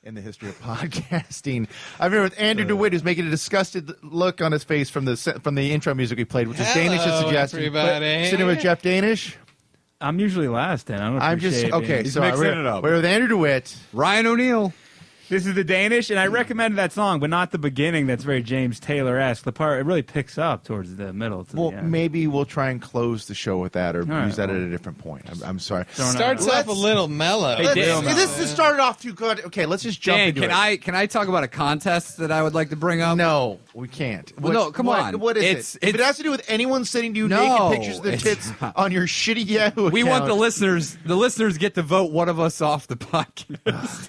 in the history of podcasting. I'm here with Andrew Dewitt, who's making a disgusted look on his face from the intro music we played, which is Danis' suggestion. Everybody. Sitting with Jeff Danish. I'm usually last, and I don't appreciate okay. being- So mixing it up. we're with Andrew Dewitt. Ryan O'Neal. This is the Danish, and I recommended that song, but not the beginning. That's very James Taylor-esque. The part it really picks up towards the middle. To Well, the end. maybe we'll try and close the show with that, or right, use that well. at a different point. I'm sorry. Starts off a little mellow. This started off too good. Okay, let's just jump Dan, into can it. I talk about a contest that I would like to bring up? No, we can't. Well, no, come on. What is It's- it? If it has to do with anyone sending you No, naked pictures of their it's tits not. on your shitty Yahoo account. We want the listeners. The listeners get to vote one of us off the podcast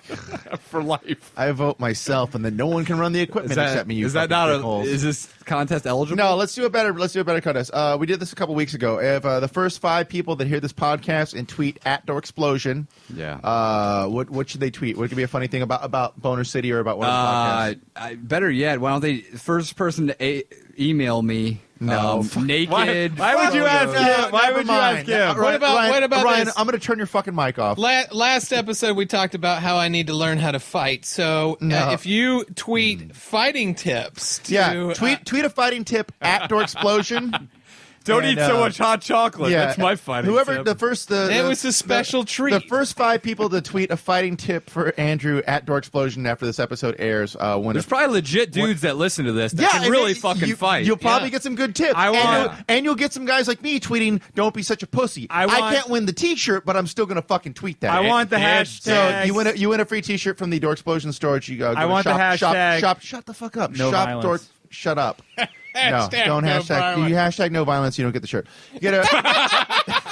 for life. I vote myself, and then no one can run the equipment except me. You Is that fucking not a? dickholes. Is this contest eligible? No, let's do a better contest. We did this a couple weeks ago. If the first 5 people that hear this podcast and tweet at @DoorExplosion, what should they tweet? What could be a funny thing about Boner City or about one of the podcasts? Better yet, why don't they? First person to email me. No. Naked. Why would you ask him? Why Never would you mind. ask him? What about Ryan? this? I'm going to turn your fucking mic off. Last episode, we talked about how I need to learn how to fight. So if you tweet fighting tips to... tweet a fighting tip at DoorExplosion. Don't And, eat so much hot chocolate. Yeah, That's my fighting Whoever tip. the first, It was a special treat. The first 5 people to tweet a fighting tip for Andrew at DoorExplosion after this episode airs. There's probably legit dudes that listen to this that can and really then fucking fight. You'll probably Yeah. get some good tips. want- and you'll get some guys like me tweeting, "Don't be such a pussy." I can't win the T-shirt, but I'm still going to fucking tweet that. I want the So hashtag. you win a free T-shirt from the DoorExplosion storage. You go. I want the hashtag. Shut the fuck up. No violence. Shut up. Hashtag don't no hashtag. violence. You hashtag no violence. You don't get the shirt. You get a.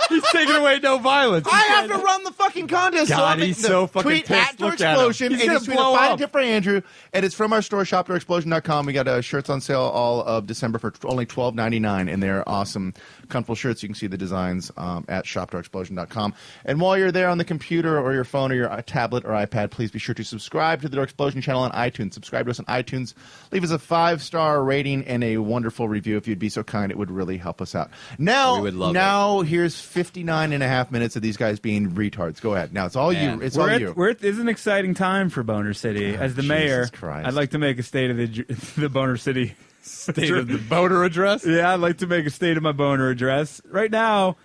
He's taking away no violence. I have to run the fucking contest. God, I'm he's so fucking tweet pissed. at Look at him. DoorExplosion, He's and gonna just tweet a blow fighting up. tip for Andrew, and it's from our store, shop.DoorExplosion.com. We got shirts on sale all of December for only $12.99, and they're awesome, comfortable shirts. You can see the designs at shop.DoorExplosion.com. And while you're there on the computer or your phone or your tablet or iPad, please be sure to subscribe to the Door Explosion channel on iTunes. Subscribe to us on iTunes. Leave us a 5-star rating and a wonderful review if you'd be so kind. It would really help us out. Now, We would love here's 59 and a half minutes of these guys being retards. Go ahead. Now, it's all Man. you. It's all you. It's an exciting time for Boner City. As the Jesus mayor, Christ. I'd like to make a state of the Boner City. State of the voter address. Yeah, I'd like to make a state of my boner address. Right now,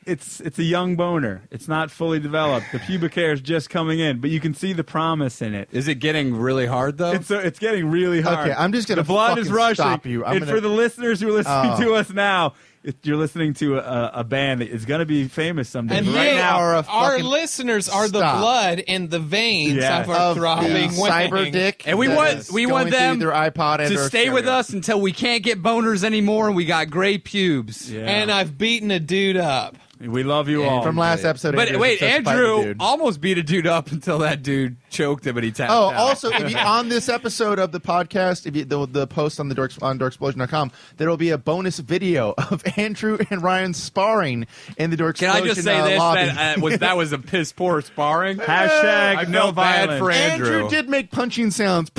it's a young boner. It's not fully developed. The pubic hair is just coming in, but you can see the promise in it. Is it getting really hard though? It's getting really hard. Okay, I'm just gonna the blood is fucking rushing. stop you. And for the listeners who are listening Oh. to us now, you're listening to a band that is going to be famous someday. And But right you now, are a our fucking- listeners are the Stop. blood and the veins Yeah. of our of throbbing the cyber wing. dick, And we that want- is we going want through them their iPod and to or stay with stereo. us until we can't get boners anymore and we got gray pubes. yeah. And I've beaten a dude up. we love you all. From last episode. But Andrew wait, was such a fighter Andrew dude. almost beat a dude up until that dude choked him and he tapped Oh, out. also, if you, on this episode of the podcast, if you, the post on the on DoorExplosion.com, there will be a bonus video of Andrew and Ryan sparring in the DoorExplosion Can I just say this? lobby. That was a piss poor sparring. Hashtag I no felt bad violence. for Andrew did make punching sounds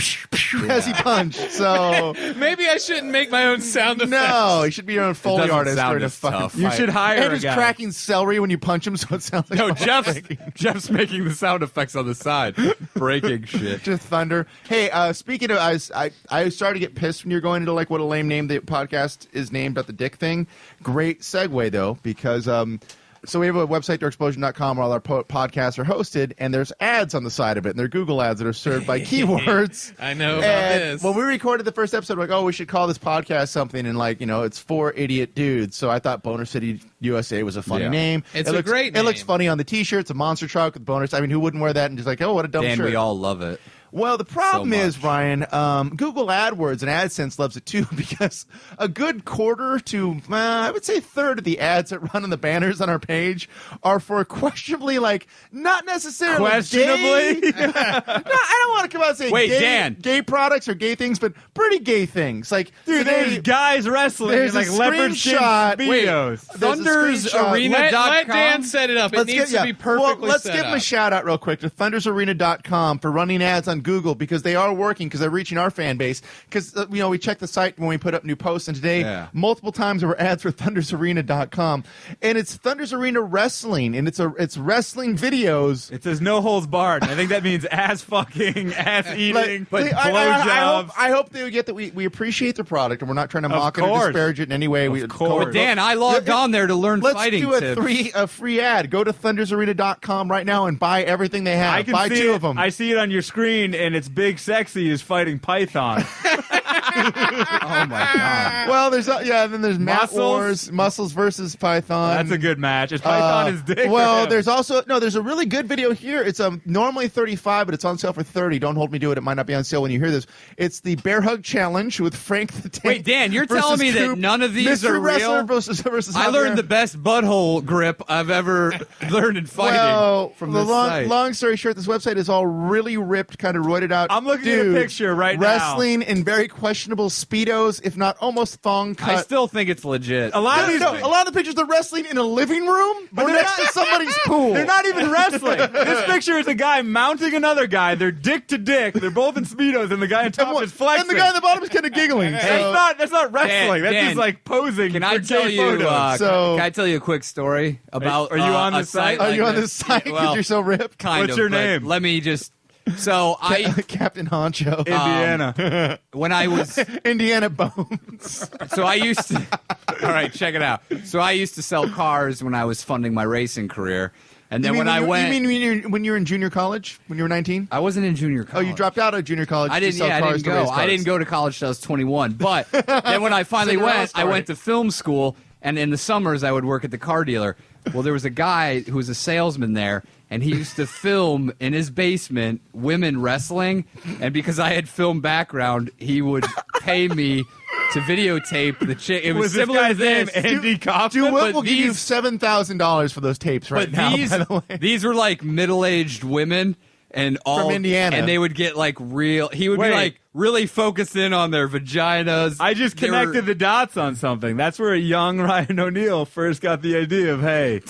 as he punched, so Maybe I shouldn't make my own sound effects. no, he should be your own Foley doesn't artist sound during a as fucking tough. fight. You should hire a Andrew's guy. cracking celery when you punch him, so it sounds like No, a Jeff's making the sound effects on the side, breaking shit. just thunder. Hey, speaking of, I started to get pissed when you're going into like what a lame name the podcast is named at the dick thing. Great segue though, because so we have a website, DoorExplosion.com, where all our podcasts are hosted, and there's ads on the side of it, and they're Google ads that are served by keywords. I know about And this. when we recorded the first episode, we're like, oh, we should call this podcast something, and like, it's 4 idiot dudes. So I thought Boner City USA was a funny Yeah. name. It's It a looks- great It looks name. funny on the t-shirt. It's a monster truck with boners. I mean, who wouldn't wear that and just like, oh, what a dumb Dan, shirt. we all love it. Well, the problem So is, much. Ryan, Google AdWords and AdSense loves it too, because a good quarter to, I would say third of the ads that run on the banners on our page are for questionably, like, not necessarily Questionably? gay. No, I don't want to come out and say Wait, gay, Dan. gay products or gay things, but pretty gay things. Like, Dude, there's guys wrestling there's in a like leopard skin screenshot. speedos. There's a screenshot. ThundersArena.com. Let Dan set it up. It needs to be perfectly Well, let's set give him up. a shout out real quick to ThundersArena.com for running ads on on Google because they are working because they're reaching our fan base. Because we check the site when we put up new posts, and today multiple times there were ads for ThundersArena.com, and it's Thunders Arena Wrestling, and it's wrestling videos. It says no holds barred. I think that means ass fucking, ass eating, blowjobs. I hope they would get that we appreciate the product, and we're not trying to mock it or disparage it in any way. Of course. But Dan, I logged on there to learn fighting tips. Let's do a free ad. Go to ThundersArena.com right now and buy everything they have. Buy 2 of them. I see it on your screen, and it's Big Sexy is fighting Python. Oh my god! Well, then there's Mat Wars, Muscles versus Python. That's a good match. Is Python his dick? Well, there's a really good video here. It's normally $35, but it's on sale for $30. Don't hold me to it. It might not be on sale when you hear this. It's the Bear Hug Challenge with Frank the Tank. Wait, Dan, you're telling me that none of these Mr. are Wrestler real? versus I learned the best butthole grip I've ever learned in fighting from this site. Long story short, this website is all really ripped, kind of roided out. I'm looking at a picture right now. Wrestling in very questionable Speedos, if not almost thong cut. I still think it's legit. A lot of the pictures are wrestling in a living room or next to somebody's pool. They're not even wrestling. This picture is a guy mounting another guy. They're dick to dick. They're both in Speedos, and the guy on top is flexing. And the guy on the bottom is kind of giggling. That's not wrestling. That's just like posing. Can for I tell gay you? photos. Can I tell you a quick story about? Are you on a the site? Are you on this site because you're so ripped? Kind What's of, your but name? Let me just. So Captain Honcho, Indiana. When I was Indiana Bones. So I used to. All right, check it out. So I used to sell cars when I was funding my racing career, and then when I went. You mean when you were in junior college? When you were 19? I wasn't in junior college. Oh, you dropped out of junior college. I didn't. To sell I cars didn't to go. race cars. I didn't go to college till I was 21. But then when I finally went, I went to film school, and in the summers I would work at the car dealer. Well, there was a guy who was a salesman there, and he used to film in his basement women wrestling, and because I had film background, he would pay me to videotape the chick. It was similar to this. Andy Kaufman? DeWitt will give you $7,000 for those tapes right now. These, by the way. These were like middle-aged women. And all from Indiana, and they would get like real. He would be like really focused in on their vaginas. I just connected the dots on something. That's where a young Ryan O'Neal first got the idea of, hey,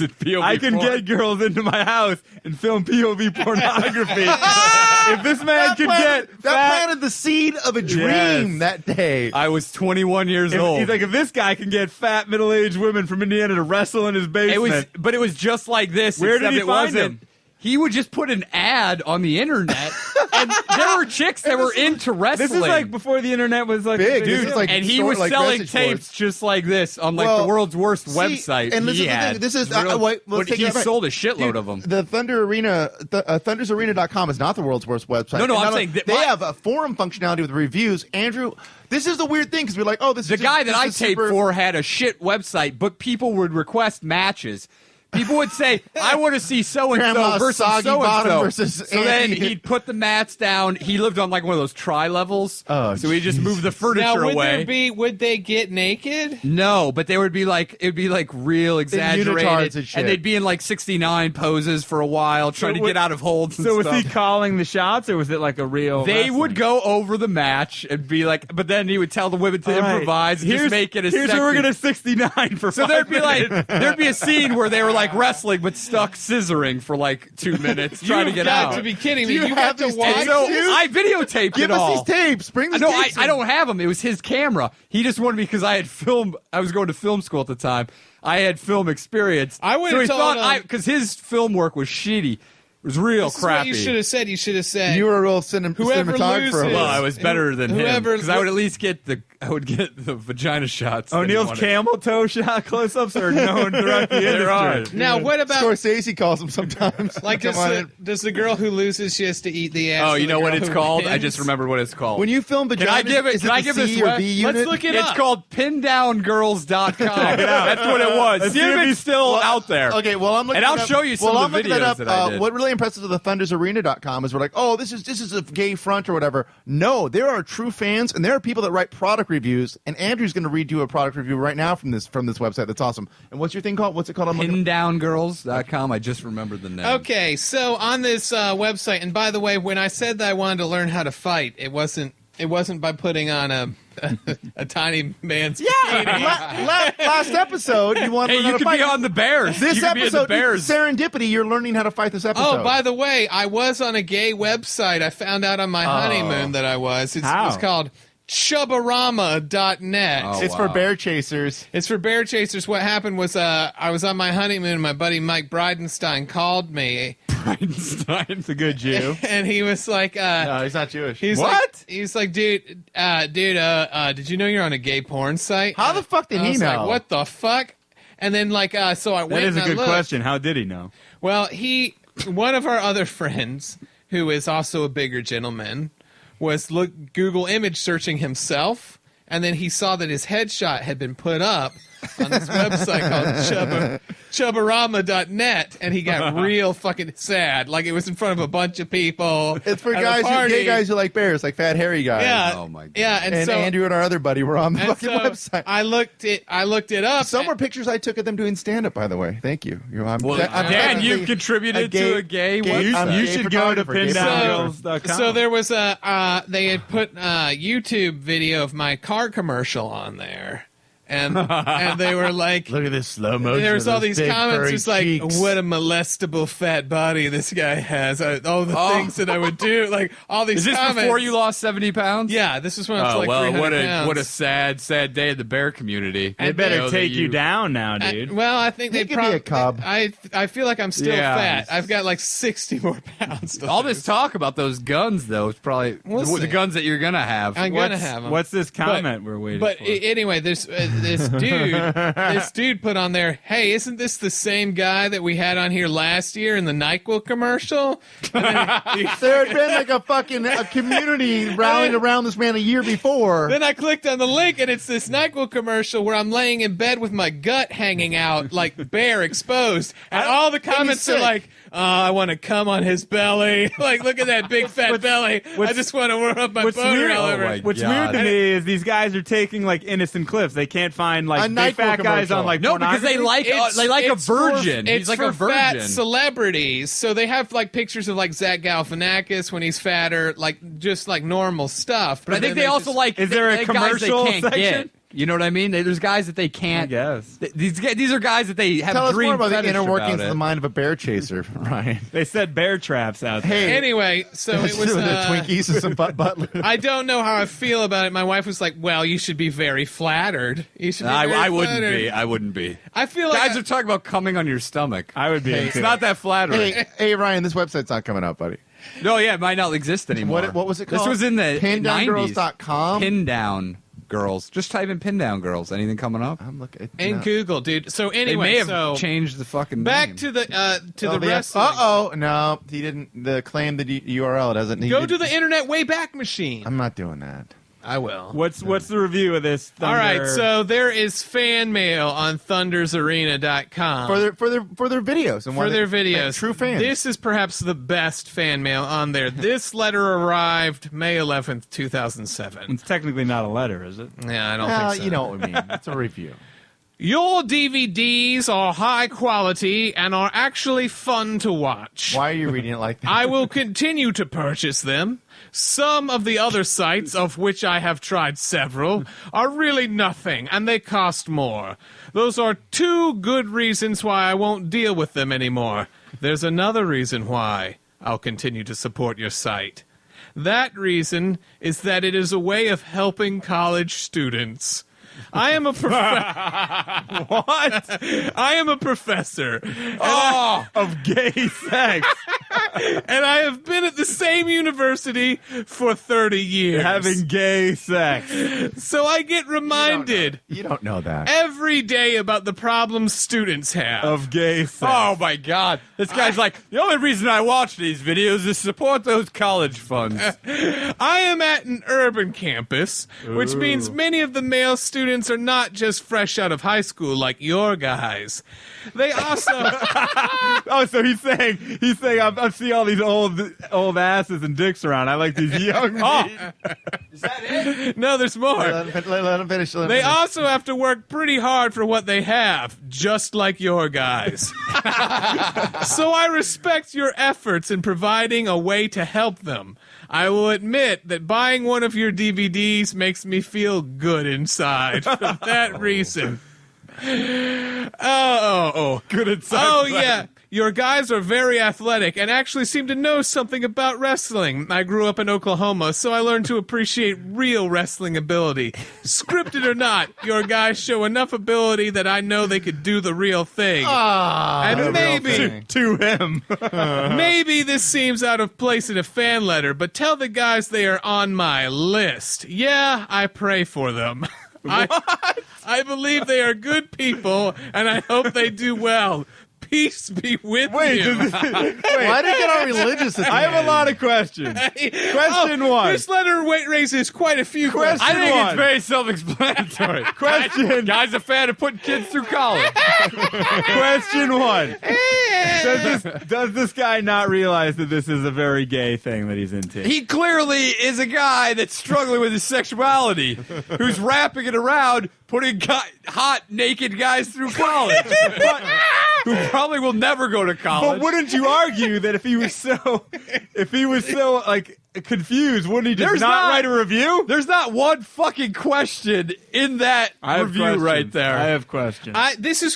I can get girls into my house and film POV pornography. If this man that planted the seed of a dream that day. I was 21 years old. He's like, if this guy can get fat middle-aged women from Indiana to wrestle in his basement, but it was just like this. Where did he find him? He would just put an ad on the internet, and there were chicks that were into wrestling. This is like before the internet was like big, dude. Like and he was selling tapes just like this on like the world's worst website. And this is the thing. This is he sold a shitload of them. The Thunder Arena, ThundersArena.com is not the world's worst website. No, I'm saying they have a forum functionality with reviews. Andrew, this is the weird thing because we're like, oh, this the is guy that I taped for had a shit website, but people would request matches. People would say, I want to see so-and-so versus so-and-so. So then he'd put the mats down. He lived on like one of those tri-levels. Oh, so he just moved the furniture away. Would they get naked? No, but they would be like, it'd be like real exaggerated. And they'd be in like 69 poses for a while, trying to get out of holds and stuff. So was he calling the shots, or was it like a real They would go over the match and be like, but then he would tell the women to improvise and just make it a Here's where we're going to 69 for 5 So there'd be minutes. like, there'd be a scene where they were like wrestling but stuck scissoring for like 2 minutes trying to get out. You got to be kidding me. You have to watch. So I videotaped Give it all. us these tapes. Bring these tapes. I don't have them. It was his camera. He just wanted me because I was going to film school at the time. I had film experience. I would have told him because his film work was shitty. It was real crappy. What you should have said. You should have said you were a real whoever cinematographer. loses, well, I was better than him whoever- because I would at least get the vagina shots. O'Neal's camel toe shot close-ups are known throughout the industry. Now, what about Scorsese calls them sometimes. like does the girl who loses she has to eat the ass? Oh, of you the know what girl it's who called? I wins? just remembered what it's called. When you film vaginas, Can I give it? is Can I the give C this? or B unit? Let's look it It's up. called pindowngirls.com. That's what it was. Let's See see if if it's he's still out there. Okay, well, I'm looking And I'll it up. show you some well, of the I'm looking videos up, that I did. What really impresses the ThundersArena.com is we're like, oh, this is a gay front or whatever. No, there are true fans, and there are people that write product reviews. And Andrew's going to read you a product review right now from this website. That's awesome. And what's your thing called? What's it called? Pindowngirls.com. I just remembered the name. Okay, so on this website, and by the way, when I said that I wanted to learn how to fight, it wasn't by putting on a a tiny man's Yeah, bikini. last episode you wanted to Hey, learn how you to could fight. be on the Bears. This you could be in episode, the Bears. serendipity. You're learning how to fight this episode. Oh, by the way, I was on a gay website. I found out on my honeymoon that I was. It was called Chubbarama.net. Oh, it's for bear chasers. It's for bear chasers. What happened was I was on my honeymoon and my buddy Mike Bridenstine called me. Bridenstine's a good Jew. And he was like, No, he's not Jewish. he's What? Like, he's like, dude, did you know you're on a gay porn site? How the fuck did I he was know? like, what the fuck? And then so I went That is a and I good looked. question. How did he know? Well, one of our other friends, who is also a bigger gentleman, was Google image searching himself, and then he saw that his headshot had been put up on this website called Chubbarama.net, and he got real fucking sad. Like it was in front of a bunch of people. It's for at a guys, party. gay guys who like bears, like fat hairy guys. Yeah. Oh, my God. Yeah, And so Andrew and our other buddy were on the and fucking so website. I looked it up. Some were pictures I took of them doing stand up. By the way, thank you. I'm Well, I'm Dan, technically you've contributed to a gay gay- website. I'm You gay should go to photographer, gay photographer. pindowngirls.com. So there was they had put a YouTube video of my car commercial on there. And they were like, Look at this slow motion. there's of all those these big, comments. furry It's like, cheeks. what a molestable fat body this guy has. All the things that I would do. Like, all these Is this comments. before you lost 70 pounds? Yeah, this was when I was Oh, like well, 300 pounds. what a sad day in the bear community. They I better know take you down now, dude. Well, I think He they could be a cub. I feel like I'm still Yeah. fat. I've got like 60 more pounds. To All lose. this talk about those guns, though, is probably We'll the see. guns that you're going to have. I'm gonna have them. What's this comment we're waiting But for? anyway, this dude put on there, hey, isn't this the same guy that we had on here last year in the NyQuil commercial? And then There had been like a community rallying around this man a year before. then I clicked on the link, and it's this NyQuil commercial where I'm laying in bed with my gut hanging out, like bare exposed. And all the comments are sick. like, oh, I want to come on his belly. Like, look at that big fat belly. I just want to rub my What's boner weird, all over. my what's God. weird to me is these guys are taking like innocent clips. They can't find A like big NyQuil fat guys commercial. on like No, because they pornography. like a It's for- virgin. It's He's like for a virgin. fat celebrities. So they have like pictures of like Zach Galifianakis when he's fatter, like just like normal stuff. But I think then they also just- like. Is there a they guys commercial they can't section? Get. You know what I mean? There's guys that they can't. I guess. These are guys that they have Tell us dream more about the fetish inner workings about of it. the mind of a bear chaser, Ryan. They set bear traps out there. Hey, Anyway, so it was. the Twinkies and some butt lube. I don't know how I feel about it. My wife was like, "Well, you should be very flattered. You should be very I wouldn't flattered." be. I wouldn't be. I feel like Guys are talking about coming on your stomach. I would be. It's into not it. that flattering. Hey, Ryan, this website's not coming up, buddy. No, yeah, it might not exist anymore. What was it called? This was in the 90s. Pindowngirls.com? Pin down girls. Just type in pin down girls. Anything coming up? I'm looking. and Google, dude. So They anyway, may have so changed the fucking back name. to the wrestling. No, he didn't. The claim the URL doesn't. Go to the Internet Wayback Machine. I'm not doing that. I will. What's the review of this? All right, Thunder- so there is fan mail on thundersarena.com For their videos and why for their they- videos. True fans. This is perhaps the best fan mail on there. This letter arrived May 11th, 2007. it's technically not a letter, is it? Yeah, I don't well, think so. you know what I mean. It's a review. Your DVDs are high quality and are actually fun to watch. Why are you reading it like that? I will continue to purchase them. Some of the other sites, of which I have tried several, are really nothing, and they cost more. Those are 2 good reasons why I won't deal with them anymore. There's another reason why I'll continue to support your site. That reason is that it is a way of helping college students. I am a what? I am a professor. Of gay sex. And I have been at the same university for 30 years. Having gay sex. So I get reminded You don't know that. every day about the problems students have. Of gay sex. Oh my God! This guy's like, the only reason I watch these videos is to support those college funds. I am at an urban campus, which means many of the male students are not just fresh out of high school like your guys. They also Oh, so he's saying don't see all these old asses and dicks around. I like these young. Is that it? No, there's more. Let him finish. They also have to work pretty hard for what they have, just like your guys. So I respect your efforts in providing a way to help them. I will admit that buying one of your DVDs makes me feel good inside for that reason. Good inside. Oh, yeah. Your guys are very athletic and actually seem to know something about wrestling. I grew up in Oklahoma, so I learned to appreciate real wrestling ability. Scripted or not, your guys show enough ability that I know they could do the real thing. And maybe to him. maybe this seems out of place in a fan letter, but tell the guys they are on my list. Yeah, I pray for them. I believe they are good people, and I hope they do well. Peace be with you. Why did it get all religious? I have a lot of questions. Question one. This letter raises quite a few questions. I think it's very self-explanatory. Question. Guy's a fan of putting kids through college. Question one. Does this guy not realize that this is a very gay thing that he's into? He clearly is a guy that's struggling with his sexuality, who's wrapping it around putting hot, naked guys through college. Who probably will never go to college. But wouldn't you argue that if he was so like confused, wouldn't he just not write a review? There's not one fucking question in that review right there. I have questions.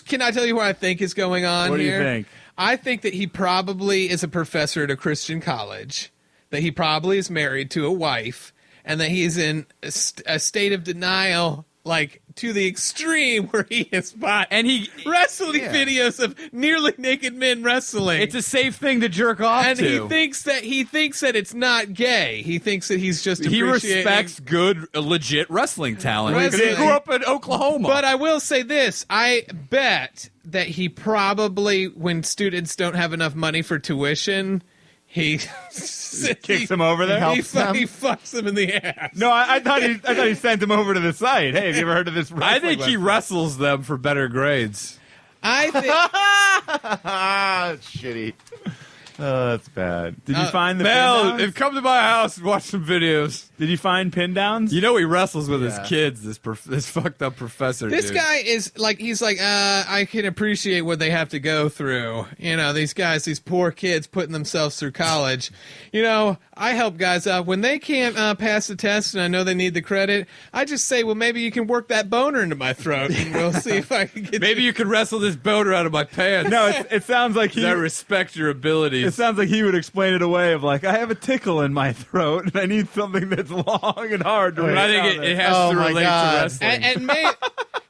Can I tell you what I think is going on here? What do you think? I think that he probably is a professor at a Christian college, that he probably is married to a wife, and that he's in a state of denial, like to the extreme, where he is bought wrestling videos of nearly naked men wrestling. It's a safe thing to jerk off and to. he thinks that it's not gay. He thinks that he's just he appreciating. respects good, legit wrestling talent. Wrestling. He grew up in Oklahoma. But I will say this: I bet that he probably, when students don't have enough money for tuition, he kicks him over there. He fucks them in the ass. No, I thought he sent him over to the site. Hey, have you ever heard of this? I think he wrestles them for better grades. I think shitty. Oh, that's bad. Did you find the Mel, pin downs? come to my house and watch some videos. Did you find pin downs? You know he wrestles with his kids, this fucked up professor. this dude. guy is like, he's like, I can appreciate what they have to go through. You know, these guys, these poor kids putting themselves through college. You know, I help guys out when they can't pass the test, and I know they need the credit. I just say, well, maybe you can work that boner into my throat, and we'll see if I can get. Maybe you can wrestle this boner out of my pants. No, it sounds like I respect your abilities. It sounds like he would explain it away of like, I have a tickle in my throat and I need something that's long and hard to. I think it has to relate to wrestling.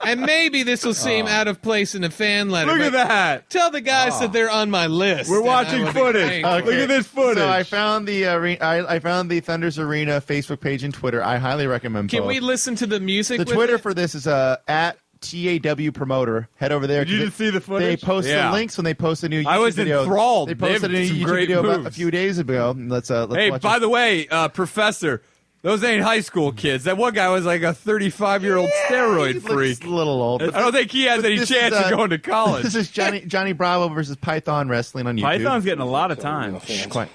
And maybe this will seem out of place in a fan letter. Look at that. Tell the guys that they're on my list. We're watching footage. Okay. Look at this footage. So I found the I found the Thunders Arena Facebook page and Twitter. I highly recommend both. Can we listen to the music? The with Twitter it? for this is at TAW Promoter. Head over there. Did you just see the footage? They post the links when they post a new YouTube I was video. enthralled. They posted a new some YouTube great video about a moves. few days ago. Let's Hey, watch by it. the way, Professor, those ain't high school kids. That one guy was like a 35-year-old steroid He freak. looks a little old. I don't think he has But any this chance is, of going to college. This is Johnny Bravo versus Python Wrestling on YouTube. Python's getting a lot of time. Quite.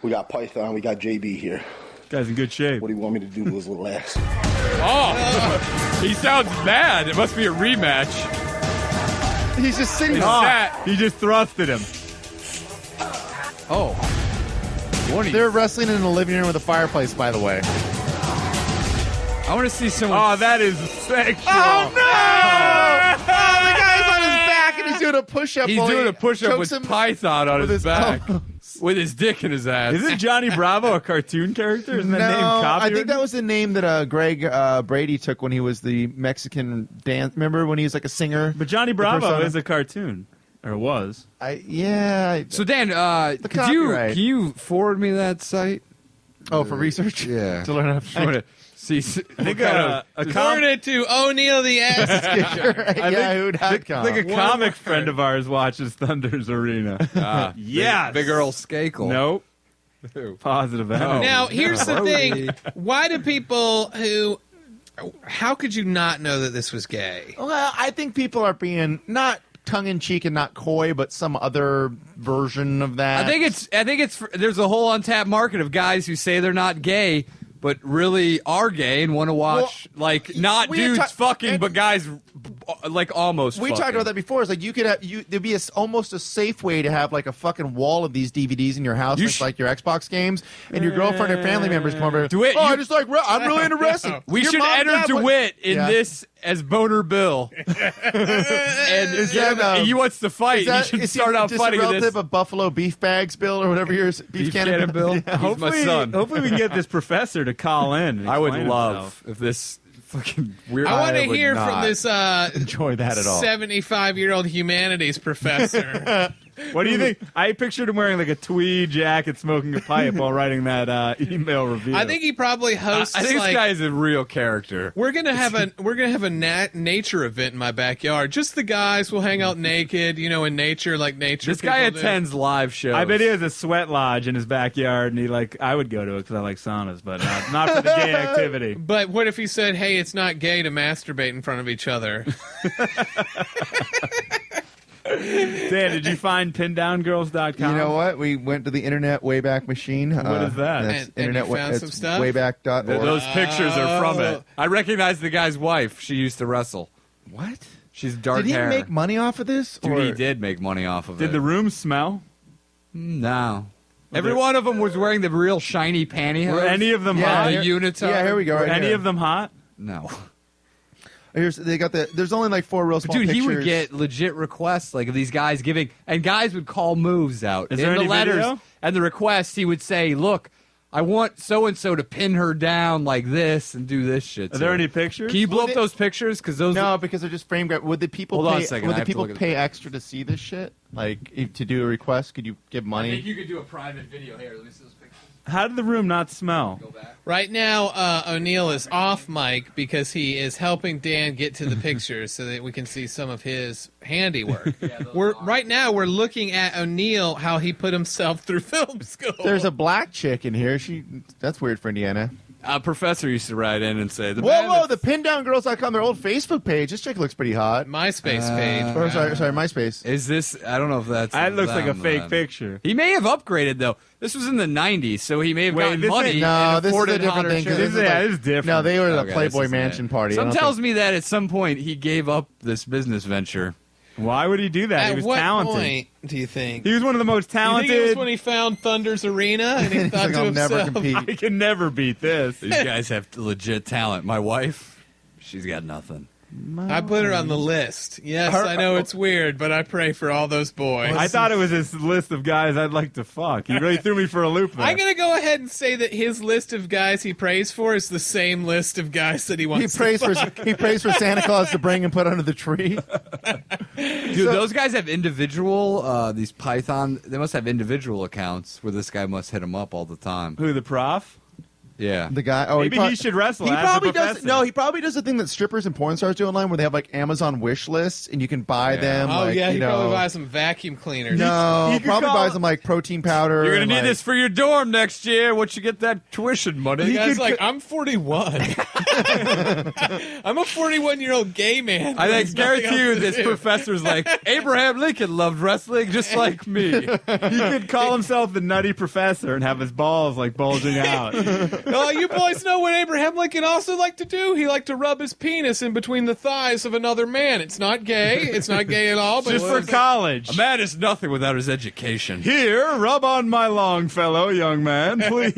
We got Python, we got JB here. Guy's in good shape. What do you want me to do to his little ass? Oh, he sounds mad. It must be a rematch. He's just sitting It's there. that. He just thrusted him. Oh. They're wrestling in a living room with a fireplace, by the way. I want to see someone. Oh, that is sexual. Oh, no! Oh, the guy's on his back and he's doing a push-up. He's while doing he a push-up chokes with him Python on with his back. Oh. With his dick in his ass. Isn't Johnny Bravo a cartoon character? Isn't that No, name copied? I think that was the name that Greg Brady took when he was the Mexican dance. Remember when he was like a singer? But Johnny Bravo persona? is a cartoon. Or was. So Dan, can copyright. you forward me that site? Oh, for research? Yeah. To learn how to I want to see. I think Turn it to O'Neal the ass. Yahoo.com. I think a comic friend of ours watches Thunder's Arena. Yes. Big Earl Skakel. Nope. Positive energy. Now, here's the thing. Why do people how could you not know that this was gay? Well, I think people are being not tongue-in-cheek and not coy, but some other version of that. I think it's there's a whole untapped market of guys who say they're not gay but really are gay and want to watch not dudes fucking, but guys like almost. We talked about that before. It's like you could have there'd be almost a safe way to have like a fucking wall of these DVDs in your house, like your Xbox games, and your girlfriend or family members come over. DeWitt, I'm really into wrestling. We should enter DeWitt in this as Boner Bill, and he wants to fight. He should start out fighting a this. relative of Buffalo Beef Bags Bill or whatever yours beef cannon Bill. Yeah. Hopefully, my son. Hopefully we can get this professor to call in. And I would explain love himself. if this fucking weird. I want to would hear not. from this enjoy that at all. 75-year-old humanities professor. What do you think? I pictured him wearing like a tweed jacket, smoking a pipe while writing that email review. I think he probably hosts. I think this guy is a real character. We're gonna have a nature event in my backyard. Just the guys will hang out naked, in nature like nature. This guy people do. attends live shows. I bet he has a sweat lodge in his backyard, and I would go to it because I like saunas, but not for the gay activity. But what if he said, "Hey, it's not gay to masturbate in front of each other"? Dan, did you find pindowngirls.com? You know what? We went to the Internet Wayback Machine. What is that? That's And you found it's some stuff? Wayback.org. Those pictures are from it. I recognize the guy's wife. She used to wrestle. What? She's dark Did he hair. make money off of this? Dude, or? he did make money off of it. Did the room smell? No. Every one of them was wearing the real shiny pantyhose. Were any of them Yeah, hot? the here- unitard. Yeah, here we go. Were Right any here. of them hot? No. They got there's only like 4 real small Dude, pictures. he would get legit requests like of these guys giving, and guys would call moves out Is in there the any letters video? and the requests. He would say, "Look, I want so and so to pin her down like this and do this shit." Are there any pictures? Can you blow up those pictures? Because those. No, because they're just frame grab. Would the people Hold on pay? a second, Would I the have to people look at the pay picture. extra to see this shit? Like to do a request? Could you give money? you could do a private video here. Let me see those pictures. How did the room not smell? Go back. Right now, O'Neill is off mic because he is helping Dan get to the pictures so that we can see some of his handiwork. Right now we're looking at O'Neill, how he put himself through film school. There's a black chick in here. That's weird for Indiana. A professor used to write in and say, Whoa, the pindowngirls.com, their old Facebook page. This chick looks pretty hot. MySpace page. Or sorry, MySpace. Is this? I don't know if that's. That looks like a them, fake then. picture. He may have upgraded though. This was in the '90s, so he may have Wait, gotten this money. ain't- No, and this is a afforded different hotter thing, 'cause chicks. This is different. No, they were at a Okay, this Playboy isn't Mansion it. party. I Some don't tells think- me that at some point he gave up this business venture. Why would he do that? He At was what talented. point do you think? He was one of the most You think it was talented. when he found Thunder's Arena and he He's thought like, to I'll himself, never compete. I can never beat this. These guys have legit talent. My wife, she's got nothing. I put her on the list. Yes, I know it's weird, but I pray for all those boys. I thought it was his list of guys I'd like to fuck. He really threw me for a loop there. I'm going to go ahead and say that his list of guys he prays for is the same list of guys that he He wants prays to for Santa Claus to bring and put under the tree. Dude, those guys have individual, these Python, they must have individual accounts where this guy must hit them up all the time. Who, the prof? Yeah. The guy. Oh, Maybe he should wrestle. He as probably the does. professor. No, he probably does the thing that strippers and porn stars do online, where they have like Amazon wish lists, and you can buy them. Oh, like, yeah, you he know, probably buys some vacuum cleaners. No, He could probably call- buys them like protein powder. You're going and, to need like- this for your dorm next year. Once you get that tuition money. The guy's like, I'm 41. I'm a 41-year-old gay man. I There's think nothing guarantee you else to this do. professor's like, Abraham Lincoln loved wrestling just like me. He could call himself the Nutty Professor and have his balls like bulging out. Oh, you boys know what Abraham Lincoln also liked to do? He liked to rub his penis in between the thighs of another man. It's not gay. It's not gay at all. But Just it for was- college. A man is nothing without his education. Here, rub on my Longfellow, young man, please.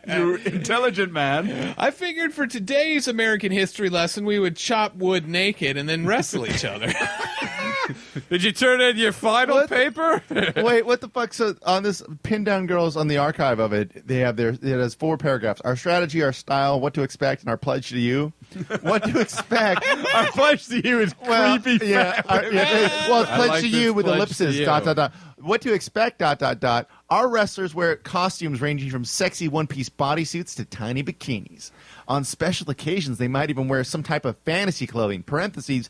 You intelligent man. I figured for today's American history lesson, we would chop wood naked and then wrestle each other. Did you turn in your final paper? Wait, what the fuck? So on this Pin Down Girls, on the archive of it, they have it has 4 paragraphs: our strategy, our style, what to expect, and our pledge to you. What to expect? Our pledge to you is creepy. Yeah, well, it's I pledge like to this you with pledge ellipses. to you. Dot dot dot. What to expect? Dot dot dot. Our wrestlers wear costumes ranging from sexy one-piece bodysuits to tiny bikinis. On special occasions, they might even wear some type of fantasy clothing. Parentheses.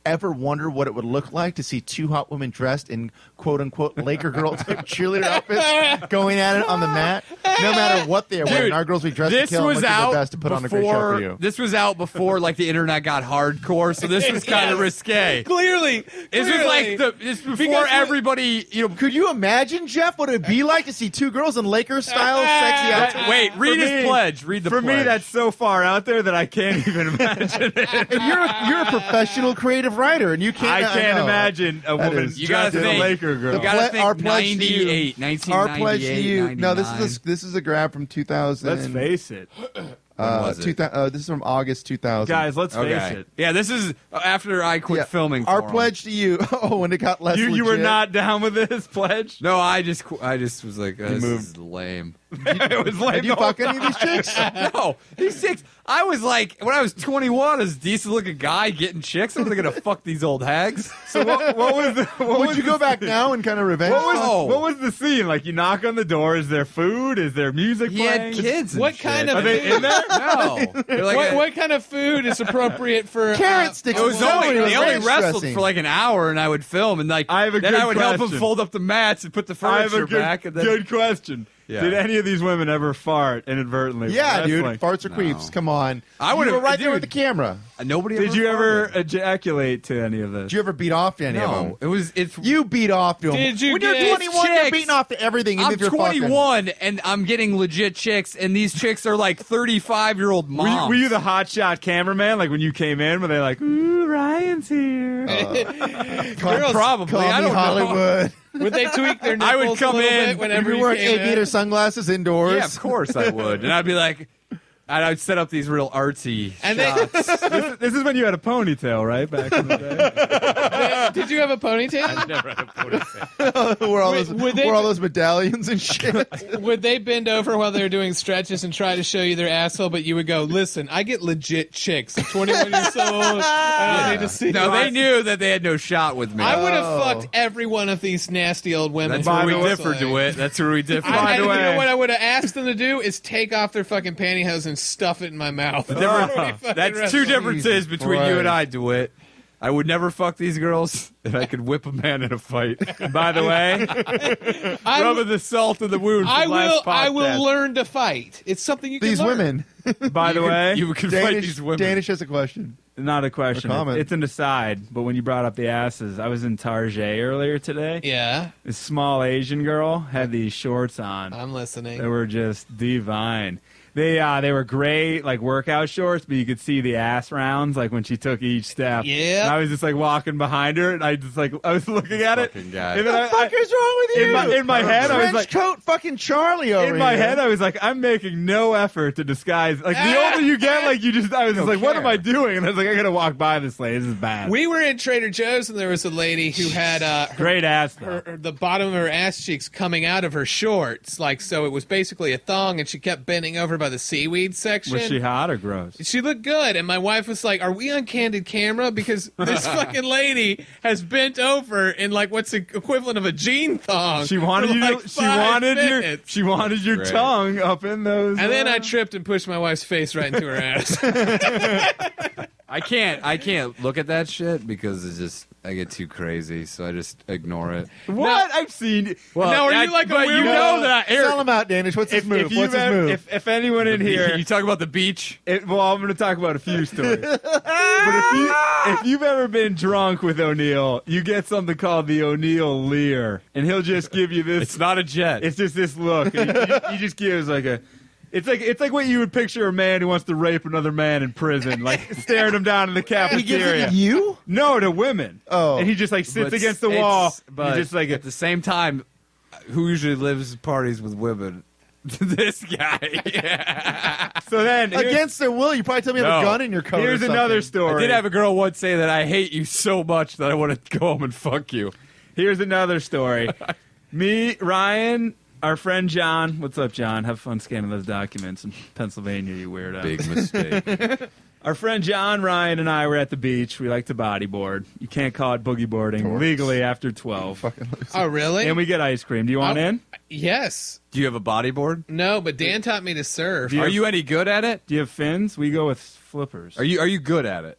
Ever wonder what it would look like to see 2 hot women dressed in quote-unquote Laker girl type cheerleader outfits going at it on the mat? no matter what they're wearing. Our girls we dress to This kill and was look at out their best to put on a great show for before. you. This was out before like the internet got hardcore, so this was kind of risque. Clearly. This was like this before Because everybody. Could you imagine, Jeff, what it'd be like to see two girls in Lakers style sexy outfits? Wait, read his pledge. Read the For pledge. me, that's so far out there that I can't even imagine it. And you're a professional creative writer, and you can't. I can't know. imagine a woman is- You gotta dressed as a think. Laker girl. You gotta Our think pledge to you. 98, 1998, Our pledge to you. No, 99. this is a grab from 2000. Let's face it. was it? This is from August 2000. Guys, let's face Okay. it. Yeah, this is after I quit Yeah. filming. Our for 'em. pledge to you. Oh, when it got less You were legit. not down with this pledge? No, I just was like, this moved. is lame. It was like Did you fuck any of these chicks? No, these chicks. I was like, when I was 21, as a decent looking guy getting chicks, I was gonna fuck these old hags. So what was the, what Would was you the go back scene? now and kind of revenge? What was the scene? Like you knock on the door, is there food? Is there music He playing? had kids. And What shit. kind of Are they in there? No. They're like what kind of food is appropriate for Carrot sticks. It was with only celery they with only ranch wrestled dressing. for like an hour, and I would film, and like I have a then good I would help question. him fold up the mats and put the I have furniture a good, back. And then good question. Yeah. Did any of these women ever fart inadvertently? Yeah, dude. Wrestling? Farts or queefs. Come on. I You would've- were right there with the dude. camera. nobody. Did you ever farted. ejaculate to any of this? Did you ever beat off to any of them? No, it's. You beat off to them. Did you when you're get 21, you're chicks? beating off to everything. Even I'm if you're fucking. 21 and I'm getting legit chicks, and these chicks are like 35-year-old moms. Were you the hotshot cameraman? Like when you came in, were they like, "Ooh, Ryan's here"? Call- Probably. Call I me don't know. Hollywood. Would they tweak their nipples I would come a little in. bit whenever You're you wearing came 8-meter in? sunglasses indoors. Yeah, of course I would, and I'd be like, and I'd set up these real artsy And they- shots. This is when you had a ponytail, right? Back in the day. Did you have a ponytail? Never had a ponytail. where all Wait, those, would they- where all those medallions and shit. Would they bend over while they were doing stretches and try to show you their asshole, but you would go, listen, I get legit chicks. I'm 21 years old. I don't need to see No, you." they knew that they had no shot with me. I would have Oh. fucked every one of these nasty old women. That's By where the we way- differ, DeWitt. That's where we differ. By the you way- know what I would have asked them to do is take off their fucking pantyhose and stuff it in my mouth. That's two differences between you and I, DeWitt. I would never fuck these girls, and I could whip a man in a fight. By the way, Rubbing the salt in the wound. I from last will. I podcast. will learn to fight. It's something you can These learn. women. by the way, You can fight Danish, these women. Danish has a question. not a question. Or comment. It's an aside. But when you brought up the asses, I was in Tarjay earlier today. Yeah, This small Asian girl had these shorts on. I'm listening. They were just divine. They were gray like workout shorts, but you could see the ass rounds like when she took each step. Yeah. And I was just like walking behind her, and I was looking at it. Fucking guy. And then What the fuck is wrong with you? in my head, I was Trench like, coat fucking Charlie over in my here. head, I was like, I'm making no effort to disguise. Like the older you get, like I was just like, what am I doing? And I was like, I gotta walk by this lady. This is bad. We were in Trader Joe's and there was a lady who had Great ass though. the bottom of her ass cheeks coming out of her shorts, like so it was basically a thong, and she kept bending over by the seaweed section. Was she hot or gross? She looked good, and my wife was like, "Are we on candid camera? Because this fucking lady has bent over in like what's the equivalent of a jean thong." She wanted for you. like She 5 wanted minutes. your Great. tongue up in those. And then I tripped and pushed my wife's face right into her ass. I can't look at that shit because it's just I get too crazy, so I just ignore it. what I've seen. Well, now, are you like a but weirdo? you know that Sell him out, Danish. What's his move? What's his move? If anyone in here, You talk about the beach. well, I'm going to talk about a few stories. But if you've ever been drunk with O'Neill, you get something called the O'Neill leer, and he'll just give you this. It's not a jet. It's just this look. And he just gives like a. It's like what you would picture a man who wants to rape another man in prison, like staring him down in the He gives it cafeteria. to you? No, to women. Oh. And he just like sits But against the wall. But He's just like at the same time, who usually lives parties with women? This guy. so then here's- Against their will, you probably tell me you have a No. gun in your coat. here's or something. another I story. did have a girl once say that I hate you so much that I want to go home and fuck you. Here's another story. Me, Ryan, our friend John. What's up, John? Have fun scanning those documents in Pennsylvania, you weirdo. Big mistake. Our friend John, Ryan, and I were at the beach. We like to bodyboard. You can't call it boogie boarding legally after 12. Oh, really? And we get ice cream. Do you want in? Yes. Do you have a bodyboard? No, but Dan taught me to surf. you Are have- you any good at it? Do you have fins? We go with flippers. Are you good at it?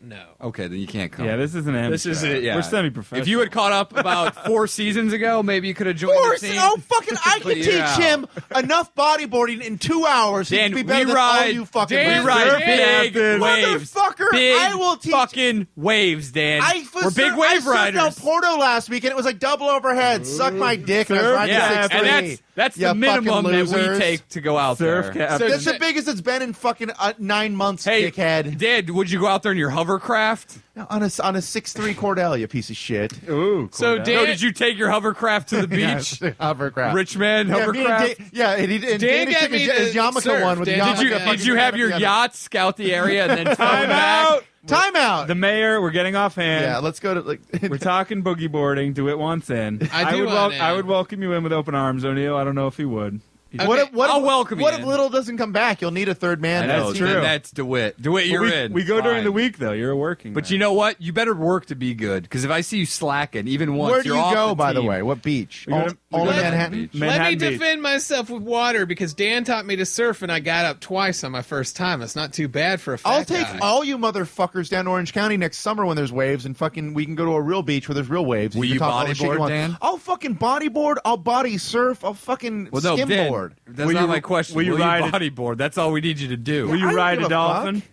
No. Okay, then you can't come. Yeah, this is an amateur. This is it. Yeah, We're semi-professional. If you had caught up about 4 seasons ago, maybe you could have joined the team. I can teach him enough bodyboarding in 2 hours. Dan, to be better we than ride, all you fucking Dan, we losers. ride big waves. Motherfucker, Big I will teach. fucking waves, Dan. We're big wave riders. I surfed El Porto last week, and it was like double overhead. Suck my dick. And I was riding Yeah, 6'3". and that's the minimum that we take to go out Surf there. captain. That's the biggest it's been in fucking 9 months, Hey, dickhead. Dan, would you go out there in your hovercraft? On a 6'3" Cordell, you piece of shit. Ooh, So Cordell. Dan- No, did you take your hovercraft to the beach? Hovercraft. Rich man Yeah, me and hovercraft? and Dan Danny got took me his to Yamaka surf, one with Dan. the Did Yamaka. you have your yacht scout the area and then Time out. Time out. The mayor. We're getting offhand. Yeah, let's go to We're talking boogie boarding. DeWitt wants in. I do would want in. I would welcome you in with open arms, O'Neill. I don't know if he would. I'll welcome you What if in. Little doesn't come back? You'll need a third man. That's though. true. And that's DeWitt. DeWitt, you're we, in. We go during Fine. the week though. You're a working. But man. you know what? You better work to be good. Because if I see you slacking, even once, Where do you're you off go, the by the team. way? What beach? We go to- we Only go to Manhattan? Beach. Let me Manhattan Beach. defend myself with water because Dan taught me to surf and I got up twice on my first time. It's not too bad for a fat I'll take guy. all you motherfuckers down to Orange County next summer when there's waves, and fucking we can go to a real beach where there's real waves. Will can you talk all the shit bodyboard, want. Dan? I'll fucking bodyboard. I'll body surf. I'll fucking Well, no, Dan, skimboard. that's Will not you- my question. will you Will ride it- bodyboard? That's all we need you to do. Will you I don't ride give a a dolphin? fuck.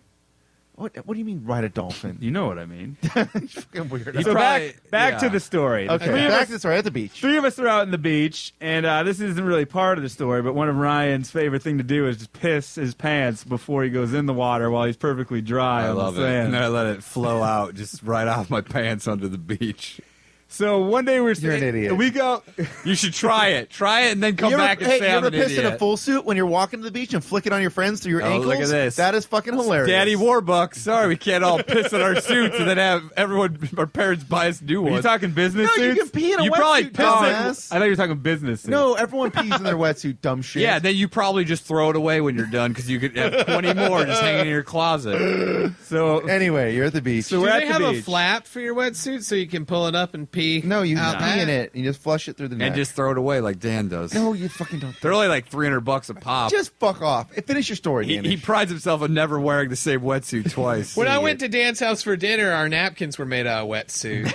What do you mean ride a dolphin? You know what I mean. Fucking weird. You So probably- back yeah. to the story. The Okay, three of back us- to the story at the beach. 3 of us are out in the beach, and this isn't really part of the story, but one of Ryan's favorite thing to do is just piss his pants before he goes in the water while he's perfectly dry I on love the it. sand. And then I let it flow out just right off my pants onto the beach. So one day You're an idiot. we go. You should try it. Try it and then come You ever, back and hey, say you I'm ever an piss in idiot. a full suit when you're walking to the beach and flick it on your friends through your Oh, ankles? look at this. That is fucking hilarious. Daddy Warbucks. Sorry, we can't all piss in our suits and then have everyone, our parents buy us new Are you ones. talking business No, you suits? can pee in a You wetsuit, probably piss in- dumbass. I thought you were talking business suits. No, everyone pees in their wetsuit, dumb shit. Yeah, then you probably just throw it away when you're done because you could have 20 more just hanging in your closet. So Anyway, you're at the beach. So Do we're they at the have a beach. flap for your wetsuit so you can pull it up and pee? No, you out pee back? in it and you just flush it through the neck. And just throw it away like Dan does. No, you fucking don't. They're only like $300 a pop. Just fuck off. Finish your story, he Danny. prides himself on never wearing the same wetsuit twice. When I went to Dan's house for dinner, our napkins were made out of wetsuit.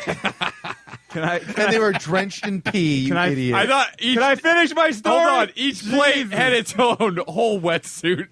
can I? And they were drenched in pee, you Can I- idiot. I thought each. Can I finish my story? Hold on. Each plate had its own whole wetsuit.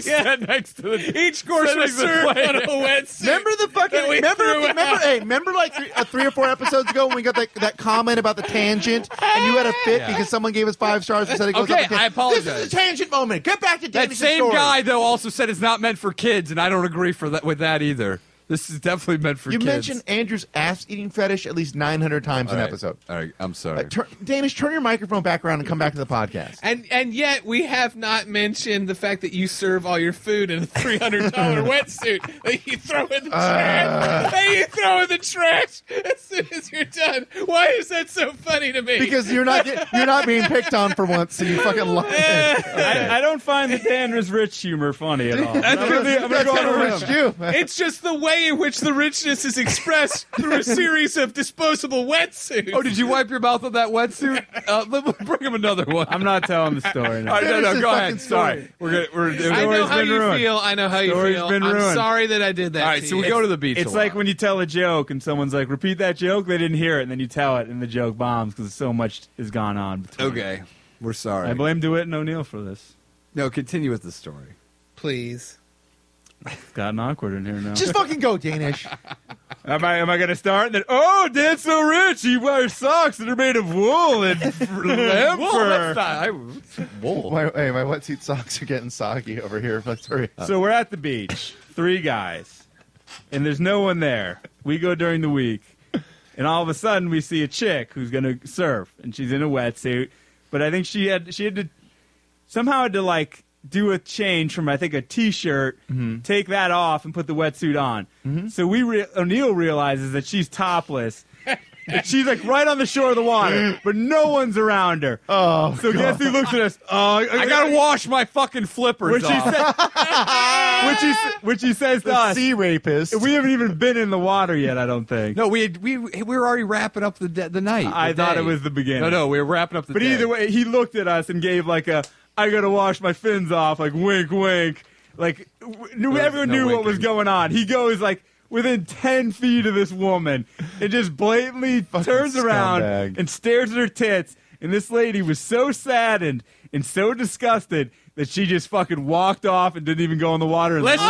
Set next to the. Each course Set was next to the served plate. on a wetsuit. Remember the fucking that we threw out. remember like 3 or 4 episodes ago when we got that comment about the tangent and you had a fit because someone gave us 5 stars and said it goes Okay, up again. I apologize. This is a tangent moment. Get back to That Danis' same story. guy though also said it's not meant for kids, and I don't agree with that either. This is definitely meant for You kids. mentioned Andrew's ass eating fetish at least 900 times All an right. episode. All right, I'm sorry. Danish, turn your microphone back around and come back to the podcast. And yet we have not mentioned the fact that you serve all your food in a $300 wetsuit that you throw in the trash. That you throw in the trash as soon as you're done. Why is that so funny to me? Because you're not being picked on for once, so you fucking lie. I don't find the Dan is rich humor funny at all. I'm gonna go That's on kind a of limb. rich too. it's just the way in which the richness is expressed through a series of disposable wetsuits. Oh, did you wipe your mouth on that wetsuit? Bring him another one. I'm not telling the story now. All right, Finish no, this go fucking ahead. story. Sorry, we're I know Story's how been you ruined. feel. I know how you Story's feel. been I'm ruined. sorry that I did that. All right, to so you. we go to the beach. It's a like lot. when you tell a joke and someone's like, repeat that joke. They didn't hear it, and then you tell it, and the joke bombs because so much has gone on. Between. Okay, we're sorry. I blame DeWitt and O'Neill for this. No, continue with the story. Please. It's gotten awkward in here now. Just fucking go, Danish. Am I going to start? And then, oh, Dan's so rich. He wears socks that are made of wool and lamb fur. Wool. My wetsuit socks are getting soggy over here. Sorry. So we're at the beach, 3 guys, and there's no one there. We go during the week, and all of a sudden we see a chick who's going to surf, and she's in a wetsuit. But I think she had to somehow had to like do a change from I think a t-shirt, take that off, and put the wetsuit on. So O'Neill realizes that she's topless. And she's like right on the shore of the water, but no one's around her. Oh, So guess who looks at us? I gotta wash my fucking flippers Which he off. which he says to the us. sea rapist. We haven't even been in the water yet, I don't think. No, we were already wrapping up the night. I the thought day. it was the beginning. No, we were wrapping up the But day. either way, he looked at us and gave like a, I gotta wash my fins off, like wink, wink. Like, everyone knew what was going on. He goes, like, within 10 feet of this woman and just blatantly turns around and stares at her tits. And this lady was so saddened and so disgusted that she just fucking walked off and didn't even go in the water. Listen,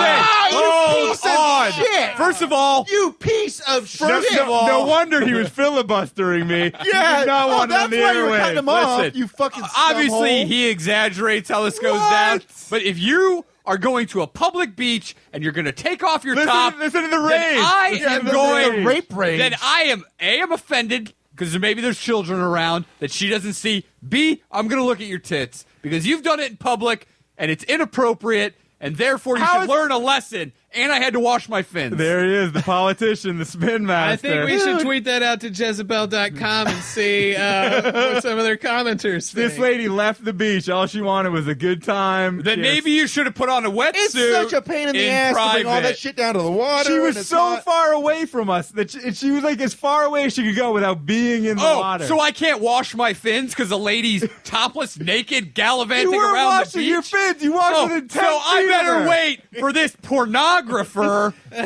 hold on. Shit. First of all, you piece of shit. No wonder he was filibustering me. Yeah, he did not want it on the that's why you were cutting airwaves. him off. Listen, You fucking obviously scumhole. he exaggerates how this goes down. But if you are going to a public beach and you're going to take off your top, Listen to the then rage. I am the going rape rage. Then I am offended because maybe there's children around that she doesn't see. B, I'm going to look at your tits because you've done it in public and it's inappropriate, and therefore you should learn a lesson. And I had to wash my fins. There he is, the politician, the spin master. I think we should tweet that out to Jezebel.com and see what some of their commenters think. This lady left the beach. All she wanted was a good time. Then maybe you should have put on a wetsuit. It's such a pain in the ass to bring all that shit down to the water. She was and it's so hot. far away from us that she was like as far away as she could go without being in the water. So I can't wash my fins because the lady's topless, naked, gallivanting you weren't around the washing beach? your fins. You walked within 10 so I feet of better her. wait for this pornographer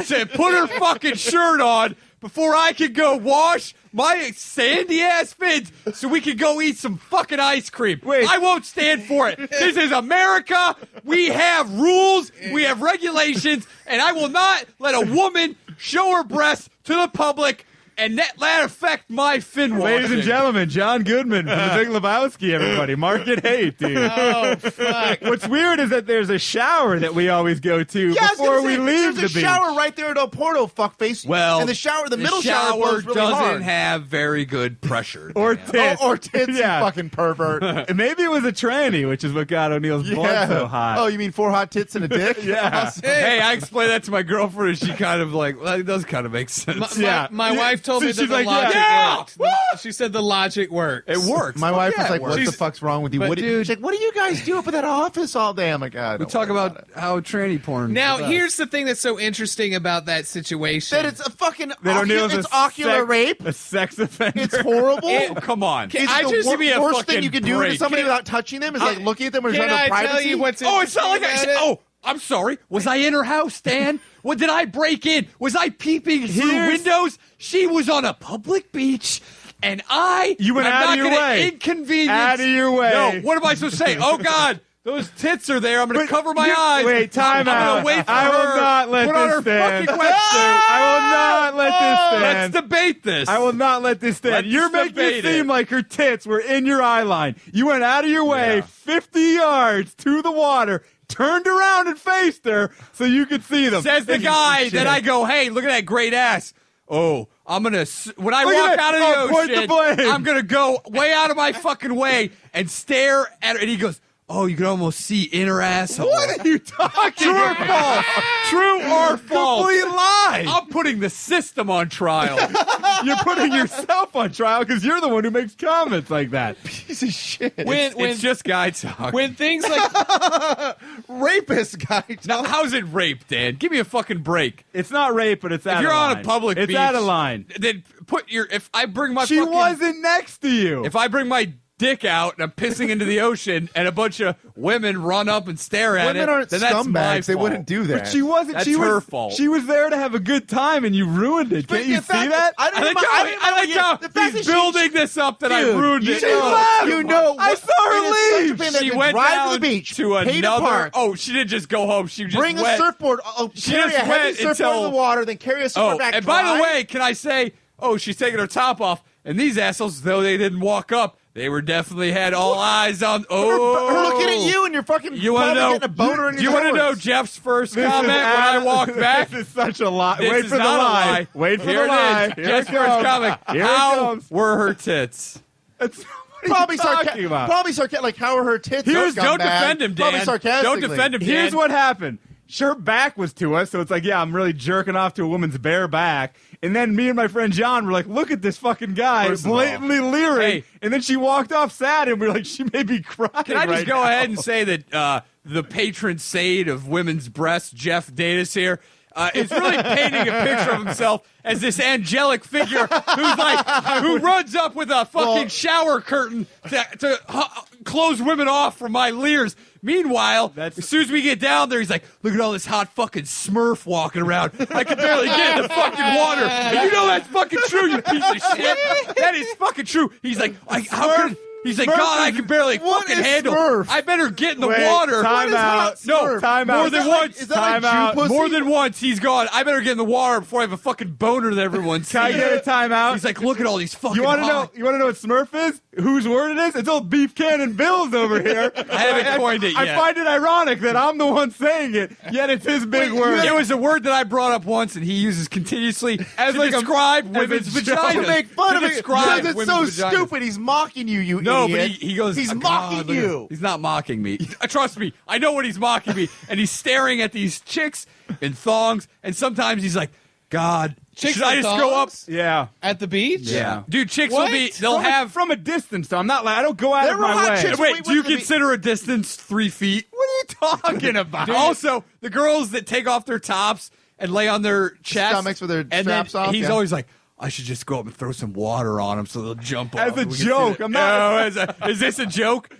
to put her fucking shirt on before I could go wash my sandy ass fins so we could go eat some fucking ice cream. Wait. I won't stand for it. This is America. We have rules. We have regulations. And I will not let a woman show her breasts to the public and that affect my fin washing. Ladies and gentlemen, John Goodman from The Big Lebowski, everybody. Mark it hate, dude. Oh, fuck. What's weird is that there's a shower that we always go to before we leave the There's beach. a shower right there at El Porto, fuckface. Well, and the middle shower blows really doesn't hard. have very good pressure. Or Dan. tits. Or tits, Yeah. you fucking pervert. And maybe it was a tranny, which is what got O'Neill's blood so hot. Oh, you mean 4 hot tits and a dick? Yeah. Awesome. Hey, I explained that to my girlfriend, and she kind of like, well, it does kind of make sense. My wife told me She's that the like, logic yeah. worked. She said the logic works. It works. My wife was it like, works. what the fuck's wrong with you? But What do you, dude- she's like, what do you guys do up in that office all day? I'm like, God. We talk about how tranny porn. Now, is the best. here's the thing that's so interesting about that situation. that it's a fucking That O'Neill's it's a ocular sex- rape. A sex offender. It's horrible. Oh, come on. It's I the just wor- give me a worst fucking thing you can do to break. somebody without touching them is like looking at them or Can trying to I privacy. tell you what's Oh, it's not like interesting about it? I'm sorry. Was I in her house, Dan? What did I break in? Was I peeping through Here's- windows? She was on a public beach, and You went am out of not your gonna way. Inconvenience. Out of your way. No. What am I supposed to say? Oh God, those tits are there. I'm going to cover my eyes. Wait, time I'm out. gonna wait for I her. will not let Put on her this stand. fucking wetsuit. I will not let this Let's stand. debate this. I will not let this stand. Let's You're making debate it seem it. like her tits were in your eye line. You went out of your way 50 yards to the water, turned around and faced her so you could see them. Says the guy that I go, hey, look at that great ass. Oh, I'm going to, when I Look at walk it. out of Oh, the point the ocean, blame. I'm going to go way out of my fucking way and stare at her. And he goes, oh, you can almost see in her asshole. What are you talking True or about? false? True or false? Complete lie. I'm putting the system on trial. You're putting yourself on trial because you're the one who makes comments like that. Piece of shit. It's just guy talk. when things like Rapist guy. Now, how's it rape, Dan? Give me a fucking break. It's not rape, but it's out If you're of line. on a public it's beach, out of line. Then put your. If I bring my She fucking, wasn't next to you. If I bring my dick out and I'm pissing into the ocean and a bunch of women run up and stare at it, Women aren't then that's my scumbags. They fault. wouldn't do that. But she wasn't. That's she was her fault. She was there to have a good time, and you ruined it. Can't you see that? I I like how he's building this up that I Dude, ruined it. She left. You know, I saw her leave. She went drive down to the beach, to pay another. park, Oh, she didn't just go home. She just bring went. a surfboard. She Carry just a heavy went surfboard until- in the water, then carry a surfboard Oh, back. and by the dry. way, can I say, oh, she's taking her top off, and these assholes, though they didn't walk up, they were definitely had all eyes on. Oh, Her looking at you and you're fucking. You want to probably know? getting a boner in your Do you want to know shorts. Jeff's first This is comment when I walked back? This is such a lie. This Wait is for the not a lie. Wait for Here the lie. it is. Here Jeff's it first comes. comment. Here it How comes. were her tits? That's what Probably are you talking about? Probably sarcastic. Like how are her tits? Here's- Don't scumbag? defend him, Dan. Probably sarcastically. Don't defend him, Dan. Here's what happened. Her back was to us, so it's like, yeah, I'm really jerking off to a woman's bare back. And then me and my friend John were like, look at this fucking guy First of all, blatantly leering. hey. And then she walked off sad, and we were like, she may be crying. Can I just right go now. ahead and say that the patron saint of women's breasts, Jeff Danis here, is really painting a picture of himself as this angelic figure who runs up with a fucking shower curtain to close women off from my leers. Meanwhile, as soon as we get down there, he's like, look at all this hot fucking Smurf walking around. I can barely get in the fucking water. And you know that's fucking true, you piece of shit. That is fucking true. He's like, He's like, God, I can barely fucking handle. Smurf? I better get in the water. Time out. No, time out. more than once. Is that like Jew pussy? More than once, he's gone. I better get in the water before I have a fucking boner that everyone's Can I seeing. get a timeout? He's like, look at all these fucking. You want to know? You want to know what Smurf is? Whose word it is? It's old Beef Cannon Bill's over here. I haven't coined it yet. I find it ironic that I'm the one saying it, yet it's his big word. It was a word that I brought up once, and he uses continuously to describe women's vaginas. To make fun of it describe because it's so women's vaginas. stupid. He's mocking you, you No, idiot. but he goes. He's "Oh, mocking God, look at you. him." He's not mocking me. Trust me, I know when he's mocking me, and he's staring at these chicks in thongs, and sometimes he's like, "God, Chicks should I in just go up?" thongs? Yeah. At the beach? Yeah. Dude, chicks What? will be. They'll have. from a distance, though. I'm not like I don't go out of There were my hot way. chicks. Wait, do you Wait, consider a distance 3 feet? What are you talking about? Also, the girls that take off their tops and lay on their chest, Stomachs with their and straps then off, he's yeah. always like, I should just go up and throw some water on them so they'll jump off. As a and we can see joke. it." I'm not- No, is this a joke?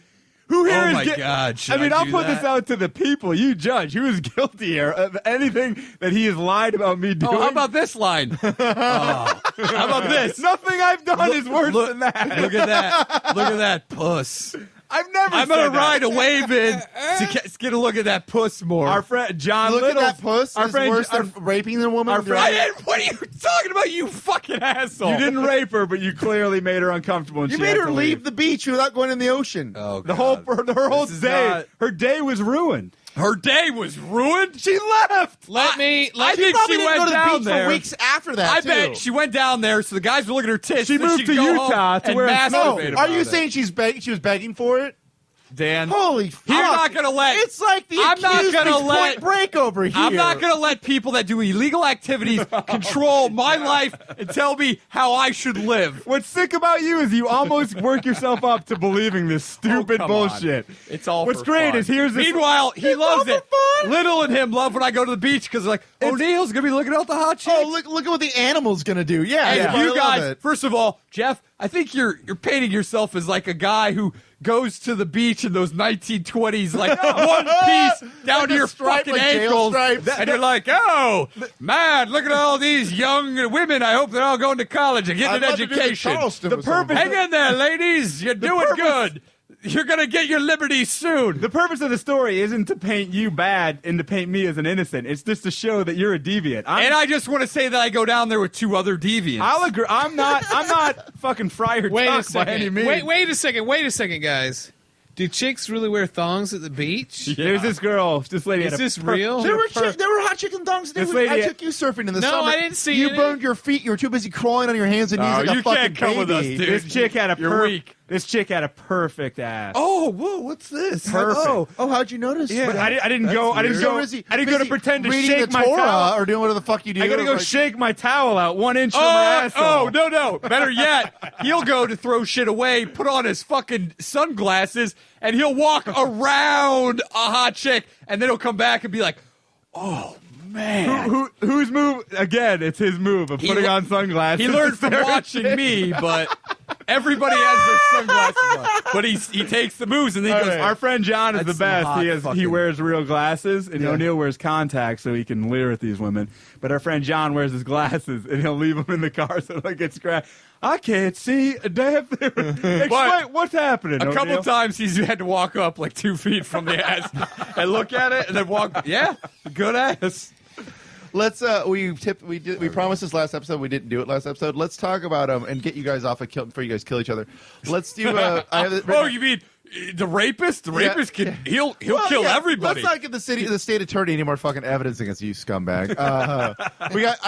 Who here Oh is my gui- God, should I mean, I I'll do put that? this out to the people. You judge. Who is guilty here of anything that he has lied about me doing? Oh, how about this line? Oh, how about this? Nothing I've done is worse than that. Look at that. Look at that puss. I've never I'm said going to that. ride a wave in to get a look at that puss more. Our friend John Look Little. at that puss. Our Is friend, worse than raping the woman. our with your friend- eyes. What are you talking about, you fucking asshole? you didn't rape her, but you clearly made her uncomfortable. And You she made had her to leave the beach without going in the ocean. Oh, The whole God. her whole This is day. not- Her day was ruined. Her day was ruined. She left. Let me. I She think probably she didn't went go to the down beach there. for weeks after that. I too. bet she went down there so the guys would look at her tits. She then moved she'd to go Utah home to and where it's No, snowed. masturbate are about you it. saying she was begging for it? Dan? Holy fuck! You're not gonna let. It's like the I'm not accused gonna makes let- Point Break over here. I'm not going to let people that do illegal activities control my life and tell me how I should live. What's sick about you is you almost work yourself up to believing this stupid come on. bullshit. It's all What's for great fun. is here's this. Meanwhile, he loves all it. for fun. Little and him love when I go to the beach because they're like, O'Neill's going to be looking at all the hot chicks. Oh, look at what the animal's gonna do. Yeah, And yeah. you I love guys, it. first of all, Jeff, I think you're painting yourself as like a guy who goes to the beach in those 1920s, like one piece down Like to a your stripe, fucking like jail ankles, stripes. and you're like, oh man, look at all these young women. I hope they're all going to college and getting I'd an love to do the education. Charleston The or something. purpose- Hang in there, ladies. You're doing purpose- good. You're gonna get your liberty soon. The purpose of the story isn't to paint you bad and to paint me as an innocent. It's just to show that you're a deviant. And I just want to say that I go down there with 2 other deviants. I'll agree. I'm not fucking Friar Wait a Tuck by any second. means. Wait a second. Wait a second, guys. Do chicks really wear thongs at the beach? There's this girl, this lady. Is had a this per- real? There were hot chicken dongs. This lady- I took you surfing in the No, summer. I didn't see You any. burned your feet. You were too busy crawling on your hands and knees Oh, like a you fucking can't come with us, baby. dude. This chick had a You're weak. This chick had a perfect ass. Oh, whoa, what's this? Perfect. Oh, how'd you notice? Yeah. But I didn't go. I didn't So go. busy- I didn't go to busy pretend to reading shake the my Torah towel. or doing whatever the fuck you do. I gotta go Like- shake my towel out 1 inch from my asshole. Oh, no. Better yet, he'll go to throw shit away, put on his fucking sunglasses, and he'll walk around a hot chick, and then he'll come back and be like, oh, man. Whose move? Again, it's his move of He putting le- on sunglasses. He learned from Sarah watching Jane. me, but everybody has their sunglasses on. But he takes the moves, and then he goes, Our friend John is That's the best. some hot He fucking- wears real glasses, and O'Neill wears contacts so he can leer at these women. But our friend John wears his glasses, and he'll leave them in the car so they get scratched. I can't see a damn thing. Explain what's happening. a couple O'Neill? times he's had to walk up like 2 feet from the ass and look at it, and then walk, yeah, good ass. Let's we promised this last episode. We didn't do it last episode. Let's talk about and get you guys off of before you guys kill each other. Let's do. I have it Oh, written- you mean the rapist? The Yeah. rapist can he'll Well, kill yeah, everybody. Let's not give the state attorney any more fucking evidence against you, scumbag. I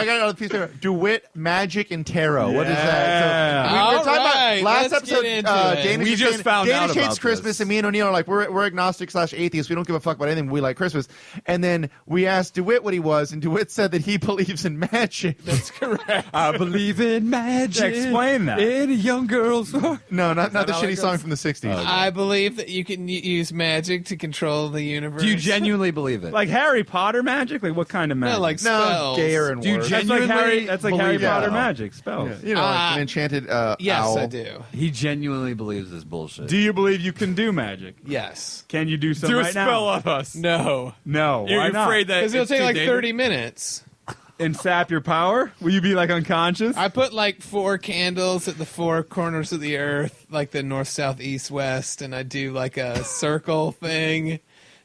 got another piece of DeWitt, magic, and tarot. What is that? So we All were talking right, about last let's get episode. into it. Danish We is just saying- found out Danish hates about Christmas, this. and me and O'Neill are like we're agnostic / atheists. We don't give a fuck about anything. But we like Christmas. And then we asked DeWitt what he was, and DeWitt said that he believes in magic. That's correct. I believe in magic. Explain that. In a young girl's heart. No, not the how shitty it song goes? from the '60s. I believe believe that you can use magic to control the universe? Do you genuinely believe it? Like Harry Potter magic? Like what kind of magic? No, like No, spells. gayer and Do you worse. genuinely That's like Harry believe it. Potter magic spells. You know, like an enchanted Yes, owl. I do. He genuinely believes this bullshit. Do you believe you can do magic? Yes. Can you do some Do a right spell now? on us. No. No. You're why not? afraid that Because it'll it's take too like dangerous? 30 minutes. And sap your power? Will you be like unconscious? I put like 4 candles at the 4 corners of the earth, like the north, south, east, west, and I do like a circle thing.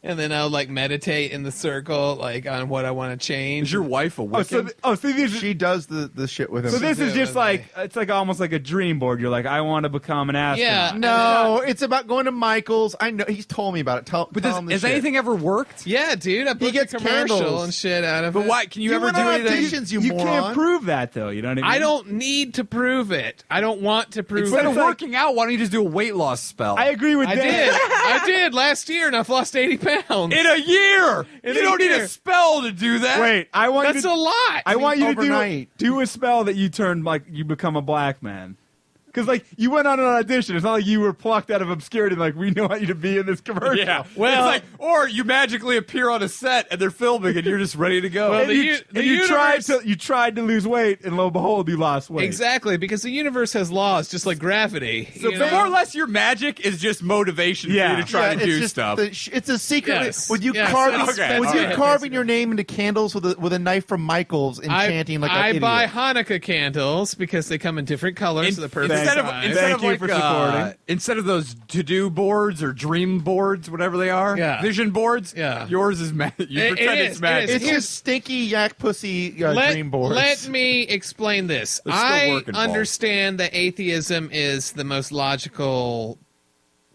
And then I'll like meditate in the circle, like on what I want to change. Is your wife a Wiccan? so these. She does the shit with him. So this is Yeah, just like it's like almost like a dream board. You're like, I want to become an astronaut. Yeah. no, it's about going to Michael's. I know he's told me about it. Tell him the Has shit. anything ever worked? Yeah, dude, I put gets a commercial candles. and shit out of But it. why? Can you You ever went do on anything? auditions, you You moron. can't prove that though. You know what I mean? I don't need to prove it. I don't want to prove Instead it. of working out, why don't you just do a weight loss spell? I agree with I Dan. did. I did last year, and I've lost 80 pounds. In a year! In You a don't need year. a spell to do that. Wait, I want you That's to. a lot. I want you to overnight. do a spell that you turn like you become a black man. Because like you went on an audition, it's not like you were plucked out of obscurity. Like we know you to be in this commercial. Yeah. Well- it's like, or you magically appear on a set and they're filming and you're just ready to go. Well, And the you, u- the and you tried universe- to lose weight, and lo and behold, you lost weight. Exactly, because the universe has laws, just like gravity. so you know? more or less, your magic is just motivation for Yeah. you to try Yeah, to do it's just stuff. it's a secret. Yes. With you Yes, carving, it's Okay, with all you right. carving your name into candles with a knife from Michael's, enchanting like an I idiot. buy Hanukkah candles because they come in different colors. The perfect instead of size. instead Thank of you like for supporting. Instead of those to-do boards or dream boards, whatever they are, Yeah. vision boards, Yeah. yours is you It pretend is, it's it magic. is. It's just stinky yak pussy dream boards. Let me explain this. There's still I work involved. understand that atheism is the most logical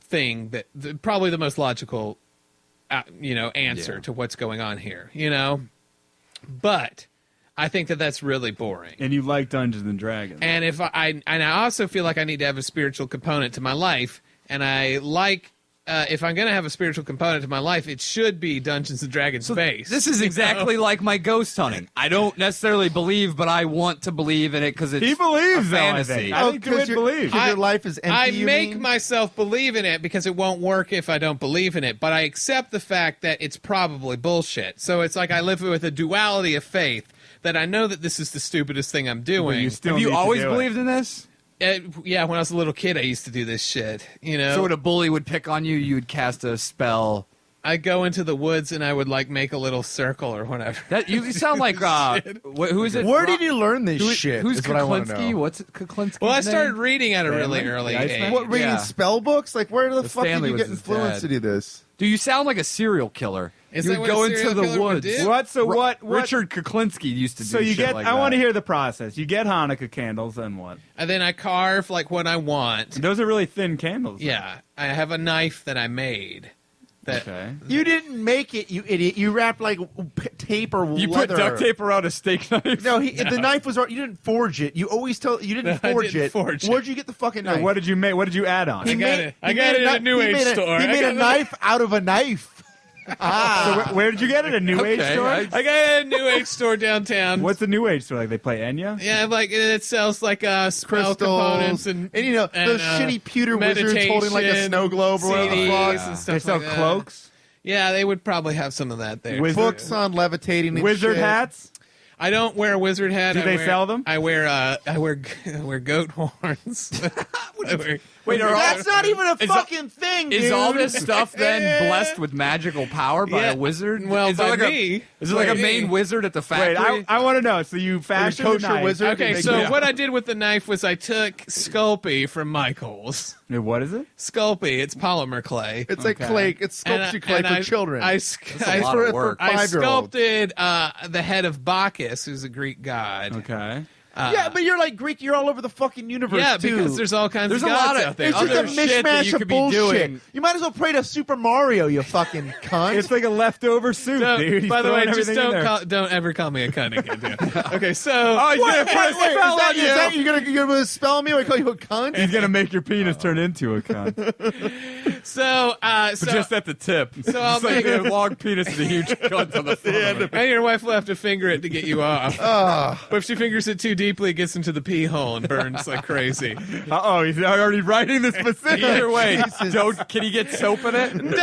thing probably the most logical, answer Yeah. to what's going on here. But I think that that's really boring. And you like Dungeons and Dragons. And if I also feel like I need to have a spiritual component to my life, and I like if I'm going to have a spiritual component to my life, it should be Dungeons and Dragons based. This is exactly like my ghost hunting. I don't necessarily believe, but I want to believe in it because it's He believes, a though, I fantasy. think. I think DeWitt believes. Because your life is empty. I you make mean? myself believe in it because it won't work if I don't believe in it. But I accept the fact that it's probably bullshit. So it's like I live with a duality of faith that I know that this is the stupidest thing I'm But doing. you still Have you need to always do it. believed in this? Yeah, when I was a little kid, I used to do this shit. So when a bully would pick on you, you would cast a spell. I'd go into the woods and I would like make a little circle or whatever. That you sound like who is it? Where did you learn this Who- shit? Who's is what I want to Kuklinski? know. What's it? Kuklinski? Well, I started reading at a really Stanley? early The age. Iceman? What, reading Yeah. spell books? Like, where the fuck Stanley did you was get his influence dad. to do this? Do you sound like a serial killer? Is you that would what a go serial into the killer would woods. do? What? So what? Richard Kuklinski used to do. So you shit get. like I want to that. hear the process. You get Hanukkah candles, and what? And then I carve like what I want. Those are really thin candles. Yeah, I have a knife that I made. That Okay. You didn't make it, you idiot. You wrapped like tape or you leather. put duct tape around a steak knife. No, the knife was. You didn't forge it. You always tell. You didn't I forge didn't it. forge it. Where'd you get the fucking Now, knife? what did you make? What did you add on? He got made- it. I he got made it at a kni- New he Age made store. He I made got a it- knife out of a knife. So where did you get it? A New Age Okay, store? I got it at a New Age store downtown. What's the New Age store like? They play Enya? Yeah, like it sells like spell Crystals components and you know those shitty pewter wizards holding like a snow globe or whatever the CDs fuck. and stuff They sell like that. cloaks, Yeah, they would probably have some of that there. Wizard- Books on levitating. And wizard shit. hats. I don't wear a wizard hat. Do I they wear- sell them? I wear I wear goat horns. Wait, are all- That's not even a Is fucking thing, dude. Is all this stuff then blessed with magical power by Yeah. a wizard? Well, is there by like me. Is it like a By main me. wizard at the Wait, factory? I want to know. So you fashioned a kosher knife. wizard? Okay, They- so yeah. what I did with the knife was I took Sculpey from Michael's. Wait, what is it? Sculpey, it's polymer clay. It's like Okay. clay. It's sculpture clay for children. That's a lot for, of work. for I 5-year-olds. sculpted the head of Bacchus, who's a Greek god. Okay. Yeah, but you're like Greek. You're all over the fucking universe. Yeah, too. because there's all kinds There's of a gods lot of- out there. It's just a other shit that you mishmash could of be bullshit. doing. You might as well pray to Super Mario, you fucking cunt. It's like a leftover soup, dude. He's By the way, throwing just everything in there. don't ever call me a cunt again, dude. Okay, so Oh, he's gonna put a Wait, spell on is you. that you're gonna spell me? I call you a cunt? He's gonna make your penis turn into a cunt. But just at the tip. So I'll It's like make a long penis with a huge cunt on the front. of it. and your wife will have to finger it to get you off. But if she fingers it too deep, deeply it gets into the pee hole and burns like crazy. Uh-oh, he's already writing the specifics. Either way, can he get soap in it?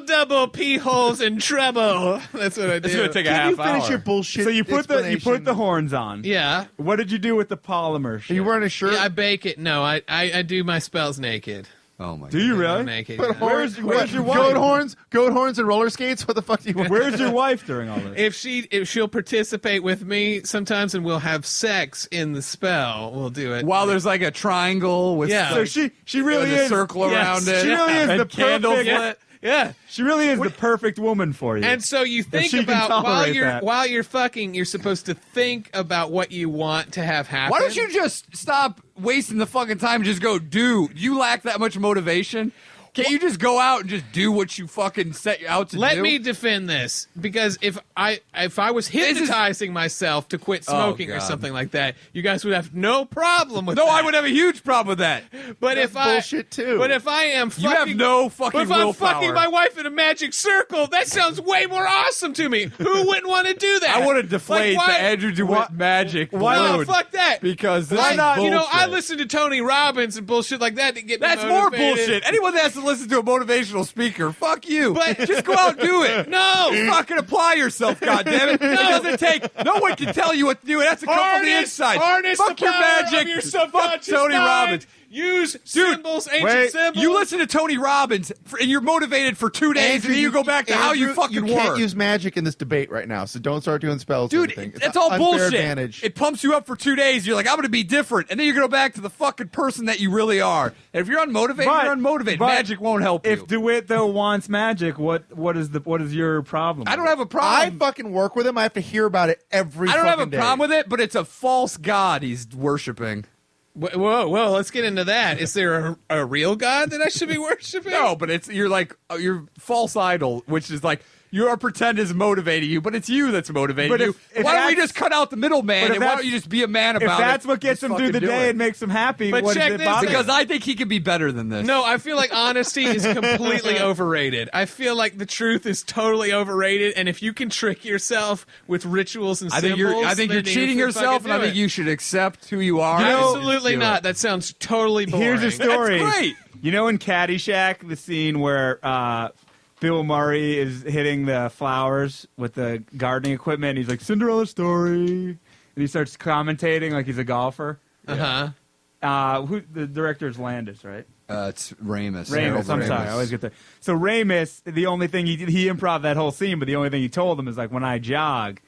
Double pee holes and treble. That's what I do. It's gonna take a Can half you finish hour. your bullshit? So you put explanation? the horns on. Yeah. What did you do with the polymer shit? Are you wearing a shirt? Yeah, I bake it. No, I do my spells naked. Oh my! Do you I'm really? naked. But yeah. horns, where's your wife? Goat horns and roller skates? What the fuck do you want? Where's your wife during all this? If she'll participate with me sometimes and we'll have sex in the spell, we'll do it. While there's like a triangle with Yeah. So she really with a is circle Yes. around it. She really is and the candles perfect. lit. Yeah. She really is the perfect woman for you. And so you think she can about tolerate while that. you're fucking, you're supposed to think about what you want to have happen. Why don't you just stop wasting the fucking time and just go do? You lack that much motivation. Can't you just go out and just do what you fucking set out to do? Let me defend this, because if I was hypnotizing myself to quit smoking or God. something like that, you guys would have no problem with No, that. I would have a huge problem with that. But if bullshit, too. But if I am fucking, You have no fucking But if I'm willpower. fucking my wife in a magic circle, that sounds way more awesome to me. Who wouldn't want to do that? I want to deflate Like, why- the Andrew DeWitt magic. why No, balloon fuck that. Because this Why is not? bullshit. You know, I listen to Tony Robbins and bullshit like that to get me That's more motivated. bullshit. Anyone that has to listen to a motivational speaker, fuck you. But- just go out and do it. No. You fucking apply yourself, goddammit. It doesn't take. No one can tell you what to do. It has to come from the inside. Harness Fuck the your power magic. of your Fuck subconscious Tony mind. Robbins. Use symbols, ancient wait. symbols. You listen to Tony Robbins, and you're motivated for 2 days, and then you go back to how you Andrew, fucking You can't were. use magic in this debate right now, so don't start doing spells. or Dude, anything. It's that's all an unfair bullshit. Advantage. It pumps you up for 2 days. You're like, I'm going to be different. And then you're going to go back to the fucking person that you really are. And if you're unmotivated, you're unmotivated. but Magic won't help you. If DeWitt though wants magic, what is your problem? I don't have a I problem. fucking work with him. I have to hear about it every. I don't have a fucking day. problem with it, but it's a false god he's worshiping. Whoa, let's get into that. Is there a real God that I should be worshiping? No, but you're like your false idol, which is like your pretend is motivating you, but it's you that's motivating But you. if Why don't we that's- just cut out the middleman but if and why that's- don't you just be a man If about it? that's what gets Just him through the fucking do day it. and makes him happy, But what check does it this bother? Because I think he can be better than this. No, I feel like honesty is completely overrated. I feel like the truth is totally overrated, and if you can trick yourself with rituals and I think symbols, you're then you cheating can yourself, fucking and I do think it. you should accept who you are. Absolutely Do not. it. That sounds totally boring. Here's a story. That's great. You know in Caddyshack, the scene where Bill Murray is hitting the flowers with the gardening equipment. He's like, Cinderella story. And he starts commentating like he's a golfer. Who the director is Landis, right? It's Ramis. Ramis, I'm sorry. I always get that. So Ramis, the only thing he improv that whole scene, but the only thing he told him is like, when I jog,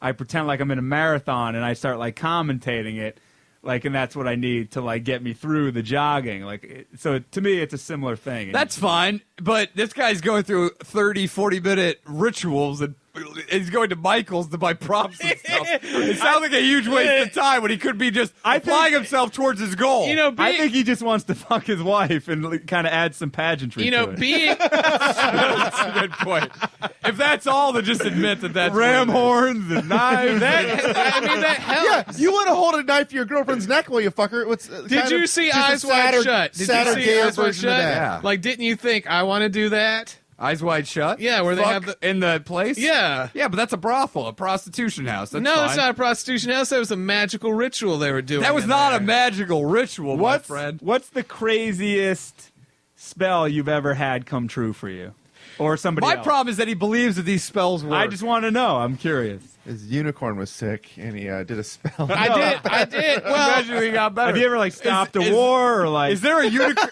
I pretend like I'm in a marathon and I start like commentating it. Like, and that's what I need to like get me through the jogging. Like, so to me, it's a similar thing. That's fine, but this guy's going through 30, 40-minute rituals and he's going to Michael's to buy props and stuff. It sounds like a huge waste of time when he could be just applying himself towards his goal. You know, I think he just wants to fuck his wife and kind of add some pageantry. you know, to it. being That's a good point. If that's all, then just admit that that's ram what it is. horns and knives. I mean, that helps. Yeah, you want to hold a knife to your girlfriend's neck while you fuck her. Did you see Eyes Wide Shut? Did you see gayer Eyes Wide version of Shut? that? Yeah. Like, didn't you think I want to do that? Eyes Wide Shut? Yeah, where they Fuck have the- in the place? Yeah. Yeah, but that's a brothel, a prostitution house. That's No, fine. that's not a prostitution house. That was a magical ritual they were doing. That was in not there. a magical ritual, my friend. What's the craziest spell you've ever had come true for you? Or somebody My else? problem is that he believes that these spells work. I just want to know. I'm curious. His unicorn was sick, and he did a spell. I did. Well, Imagine he got better. Have you ever like stopped a war or like? Is there a unicorn?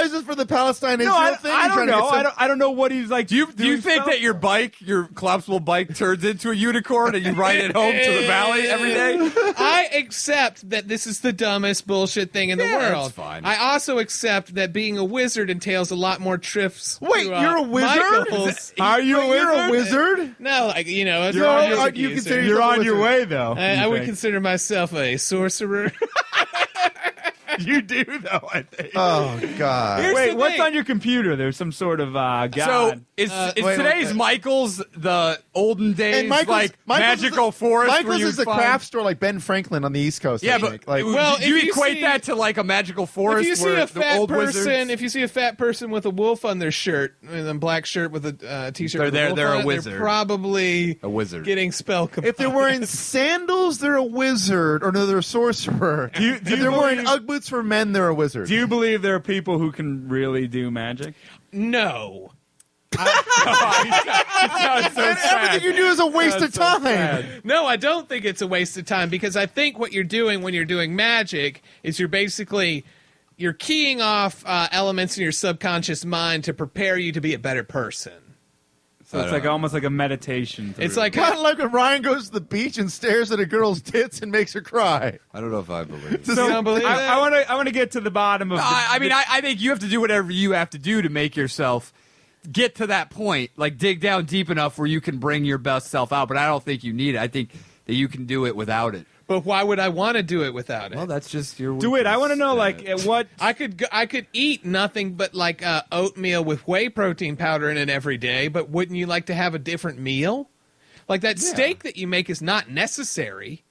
Is this for the Palestine-Israel no, I thing? don't Trying to know. get some- I don't know what he's like. Do you think that your bike, your collapsible bike, turns into a unicorn and you ride it home to the valley every day? I accept that this is the dumbest bullshit thing in the Yeah, world. that's fine. I also accept that being a wizard entails a lot more trips. Wait, to, you're a wizard? Michael's. Are you a You're a wizard? wizard? No, like, you know, as You're a on music your- you user. consider You're on your wizard. way though. I you would think. consider myself a sorcerer. You do, though, I think. Oh, God. Here's Wait, the what's thing. on your computer? There's some sort of god. So is wait, today's wait. Michael's the olden days And Michael's magical forest? where Michael's you'd is a find- craft store like Ben Franklin on the East Coast. Yeah, I but think. Like, Well, do you if you equate see- that to like a magical forest If you see where a the fat old person, wizards? if you see a fat person with a wolf on their shirt, a black shirt with a t-shirt, with They're- a wolf they're on a it, wizard. They're probably A wizard. getting spell. if they're wearing sandals, they're a wizard, or no, they're a sorcerer. do if you they're wearing believe- UGG boots for men, they're a wizard. Do you believe there are people who can really do magic? no. And everything you do is a waste of time. No, I don't think it's a waste of time because I think what you're doing when you're doing magic is you're keying off elements in your subconscious mind to prepare you to be a better person. So it's like almost like a meditation. It's like Kind of like when Ryan goes to the beach and stares at a girl's tits and makes her cry. I don't know if I believe it. You don't believe that? I want to get to the bottom of. I think you have to do whatever you have to do to make yourself get to that point. Like dig down deep enough where you can bring your best self out. But I don't think you need it. I think that you can do it without it. But why would I want to do it without it? Well, that's just your. Do it. I want to know, like, what. I could eat nothing but like oatmeal with whey protein powder in it every day, but wouldn't you like to have a different meal? Like that steak that you make is not necessary,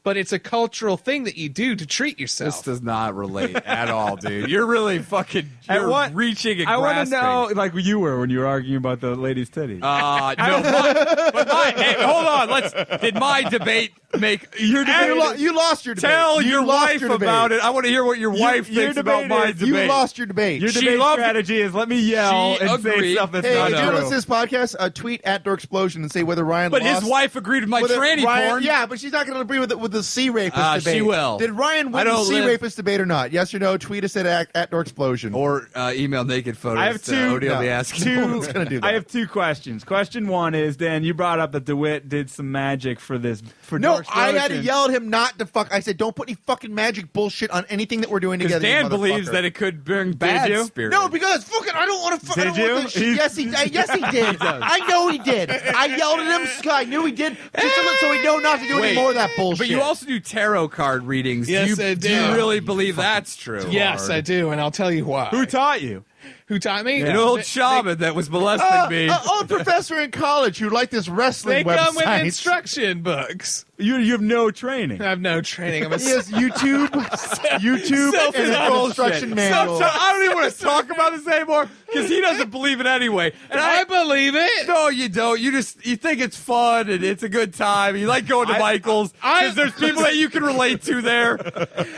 but it's a cultural thing that you do to treat yourself. This does not relate at all, dude. You're really fucking. You're reaching and I want to grasping. know, like you were when you were arguing about the lady's titties. No, but hey, hold on. Did my debate make your debate? You lost your debate. Tell You your lost wife your debate. about it. I want to hear what your wife your thinks about debate my is- debate. You lost your debate. Your she debate loved- strategy is let me yell She and say agreed. stuff that's Hey, not if you're true. listening to this podcast, tweet at Dork Explosion and say whether Ryan But lost. his wife agreed with my whether tranny Ryan, porn. Yeah, but she's not going to agree with the sea rapist debate. she will. Did Ryan I win the don't sea live- rapist debate or not? Yes or no? Tweet us at Dork Explosion. Or email naked photos. I have to two- Odell no, the Ask. No one's gonna do that. I have two questions. Question one is, Dan, you brought up that DeWitt did some magic for this. For No, Dork I had to Explosion. yell at him not to fuck. I said, don't put any fucking magic bullshit on anything that we're doing Because together. you Dan believes motherfucker." that it could bring bad you? spirits. No, because fucking, I don't want to. Did I don't want you? this shit. Yes, he did. I know he did. I yelled at him. I knew he did. Just so we know not to do any more of that bullshit. But you also do tarot card readings. Yes, do you, I do you do. really believe that's true? Yes, I do, and I'll tell you why. Who taught you? Who taught me? An old shaman that was molesting me. old professor in college who liked this They wrestling come with website. instruction books. You have no training. I have no training. I'm a He has YouTube and an instruction manual. I don't even want to talk about this anymore because he doesn't believe it anyway. And I believe it. No, you don't. You think it's fun and it's a good time. You like going to Michael's because there's people that you can relate to there,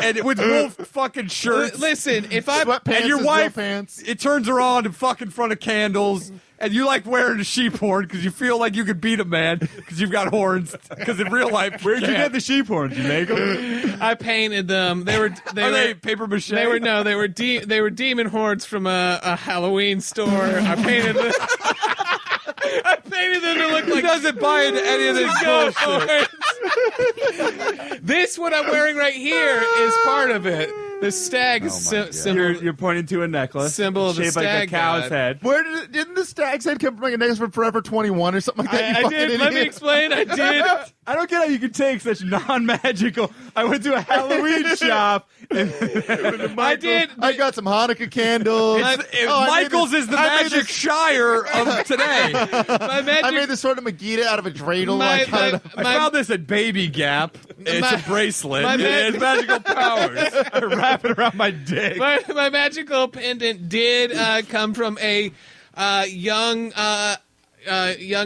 and with wolf fucking shirts. Listen, if I Sweatpants and your is wife, real pants. it turns her on and fuck in front of candles. And you like wearing a sheep horn because you feel like you could beat a man because you've got horns. Because in real life, Where'd you get the sheep horns? You make them? I painted them. They were Are they paper mache? They were no, they were demon horns from a Halloween store. I painted them. I painted them to look like. He doesn't buy into any of this bullshit. This what I'm wearing right here is part of it. The stag is symbol. You're pointing to a necklace. Symbol of the shaped like a stag cow's god. head. Where didn't the stag's head come from? Like a necklace from Forever 21 or something like that? I You did. fucking Let me idiot. explain. I did. I don't get how you could take such non-magical. I went to a Halloween shop. And I did. I got some Hanukkah candles. Michael's is the magic Shire of today. My magic. I made this sort of Megiddo out of a dreidel. My- like, I don't know. I found this at Baby Gap. It's My- a bracelet. my It has magical powers. I wrap it around my dick. my magical pendant did come from a young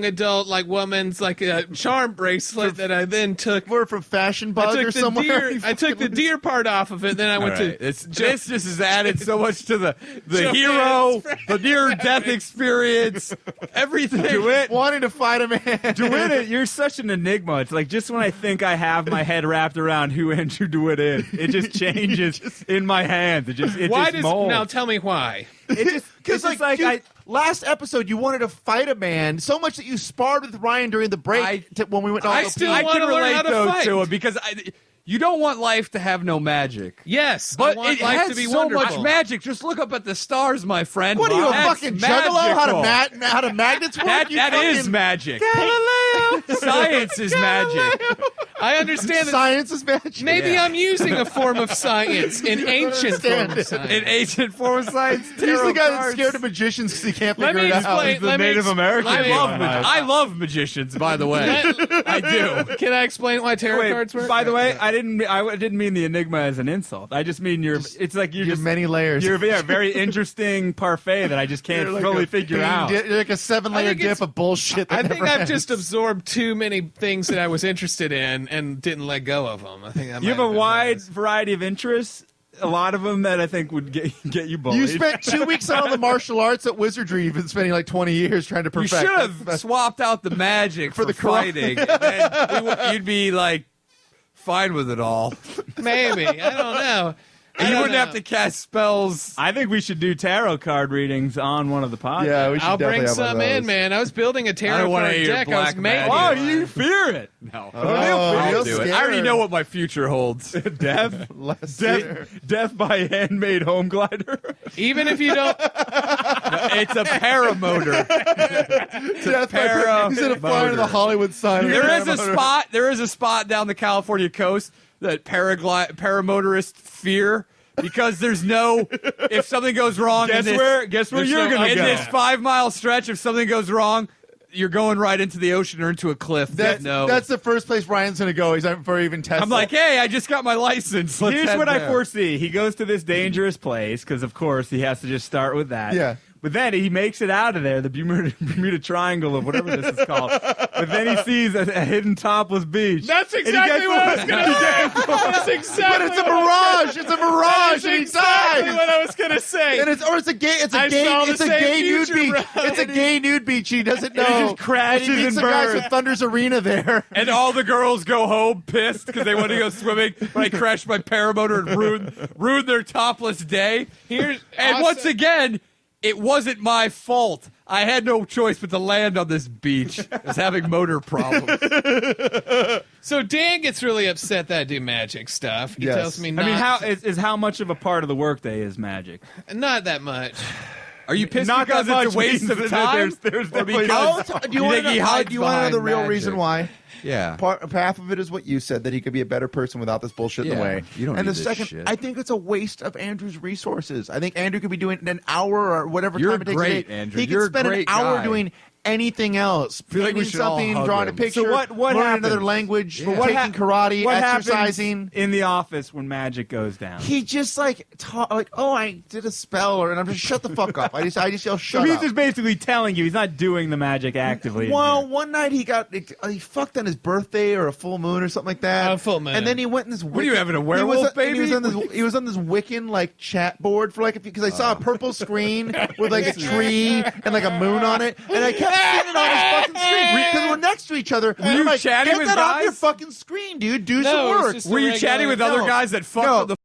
adult woman's a charm bracelet that I then took. We're from Fashion I Bug took or the somewhere. deer. I took the deer part off of it. Then I went to. This just has added so much to the Joanne's hero, the near-death experience, everything. DeWitt, wanting to fight a man. DeWitt, you're such an enigma. It's like just when I think I have my head wrapped around who Andrew DeWitt is, it just changes in my hands. It just molds. Now tell me why? Because dude, last episode you wanted to fight a man so much that you sparred with Ryan during the break when we went. I to still I want can to learn relate how to though fight. to it because you don't want life to have no magic. Yes, But I want it life has to be so wonderful. much magic. Just look up at the stars, my friend. What are you, a That's fucking juggalo? magical. How to magnets work? That You is fucking- magic. Galileo. Science is magic. I understand that Science is magic. maybe I'm using a form of science, an ancient form of science. An ancient form of science. He's the tarot guy that's cards. scared of magicians because he can't Let figure me it out. explain. The let me Native ex- American let me- I love magicians, by the way. I do. Can I explain why tarot Wait, cards work? by the way, I didn't mean the enigma as an insult. I just mean it's like you're You're just many layers. You're a very interesting parfait that I just can't You're like fully a figure bean out. You're like a 7-layer I think dip it's- of bullshit. That I think never I've ends. just absorbed too many things that I was interested in and didn't let go of them. I think that You have might a been wide what variety of interests. A lot of them that I think would get you bullied. You spent 2 weeks on all the martial arts at Wizardry. You've been spending like 20 years trying to You perfect. should have swapped out the magic for the fighting, and then you'd be like fine with it all. it. Maybe. I don't know. And you wouldn't have to cast spells. I think we should do tarot card readings on one of the podcasts. Yeah, we should I'll definitely bring have one of some in, those. man. I was building a I tarot don't want card any of your deck. I was black making. magic. Oh, you fear it. No. Oh, I'll you're do it. scared. I already know what my future holds. Death, Less fear. death by handmade home glider. Even if you don't, It's a paramotor. Death by He's gonna fly into the Hollywood sign. There is a spot down the California coast that paramotorists fear because there's no. If something goes wrong, Guess in this, where there's you're no- gonna in go. this 5-mile stretch. If something goes wrong, you're going right into the ocean or into a cliff. That's the first place Ryan's gonna go. He's not before he even tests. I'm like, hey, I just got my license. Let's Here's head what I there. foresee. He goes to this dangerous place because, of course, he has to just start with that. Yeah. But then he makes it out of there, the Bermuda Triangle of whatever this is called. But then he sees a hidden topless beach. that's And he exactly gets- what I was going to say. That's exactly. but it's a mirage. It's a mirage, and he exactly dies. what I was going to say. And it's a gay. It's a I gay. saw the It's a same gay nude future, beach. bro. It's a gay nude beach. He doesn't know. just crashes and he meets and the guys burns. with Thunder's Arena there. And all the girls go home pissed because they want to go swimming. But I crashed my paramotor and ruined their topless day. And once again, it wasn't my fault. I had no choice but to land on this beach. I was having motor problems. So Dan gets really upset that I do magic stuff. He Yes. tells me I not, mean, how much of a part of the workday is magic? not that much. Are you pissed Not because that it's a much waste means of that time? there's Or definitely- because Do you want think he to hides know the behind real magic? reason why? Yeah. Half of it is what you said, that he could be a better person without this bullshit in Yeah, the way. you don't and need the this second, shit. I think it's a waste of Andrew's resources. I think Andrew could be doing an hour or whatever You're time it takes. great, a day. Andrew. He could You're a spend an great hour guy. doing anything else. feel like we Painting should all something, hug drawing a him. picture, So what learning happens? another language, Yeah. What taking karate, what exercising. happens in the office when magic goes down? He just like oh, I did a spell, and I'm just shut the fuck up. I just yell So shut he's up. just basically telling you he's not doing the magic actively. Well, one night he fucked on his birthday or a full moon or something like that. A full moon. And then he went in this. are you, having a he werewolf was, baby? He was on this Wiccan like chat board for like because I saw a purple screen with like a tree and like a moon on it, and I kept seeing it on his fucking screen because we're next to each other. And you I'm like, chatting get with that off your guys? fucking screen, dude. Do No, some it was work. just Were you regular- chatting with other No. guys that fucked No. with the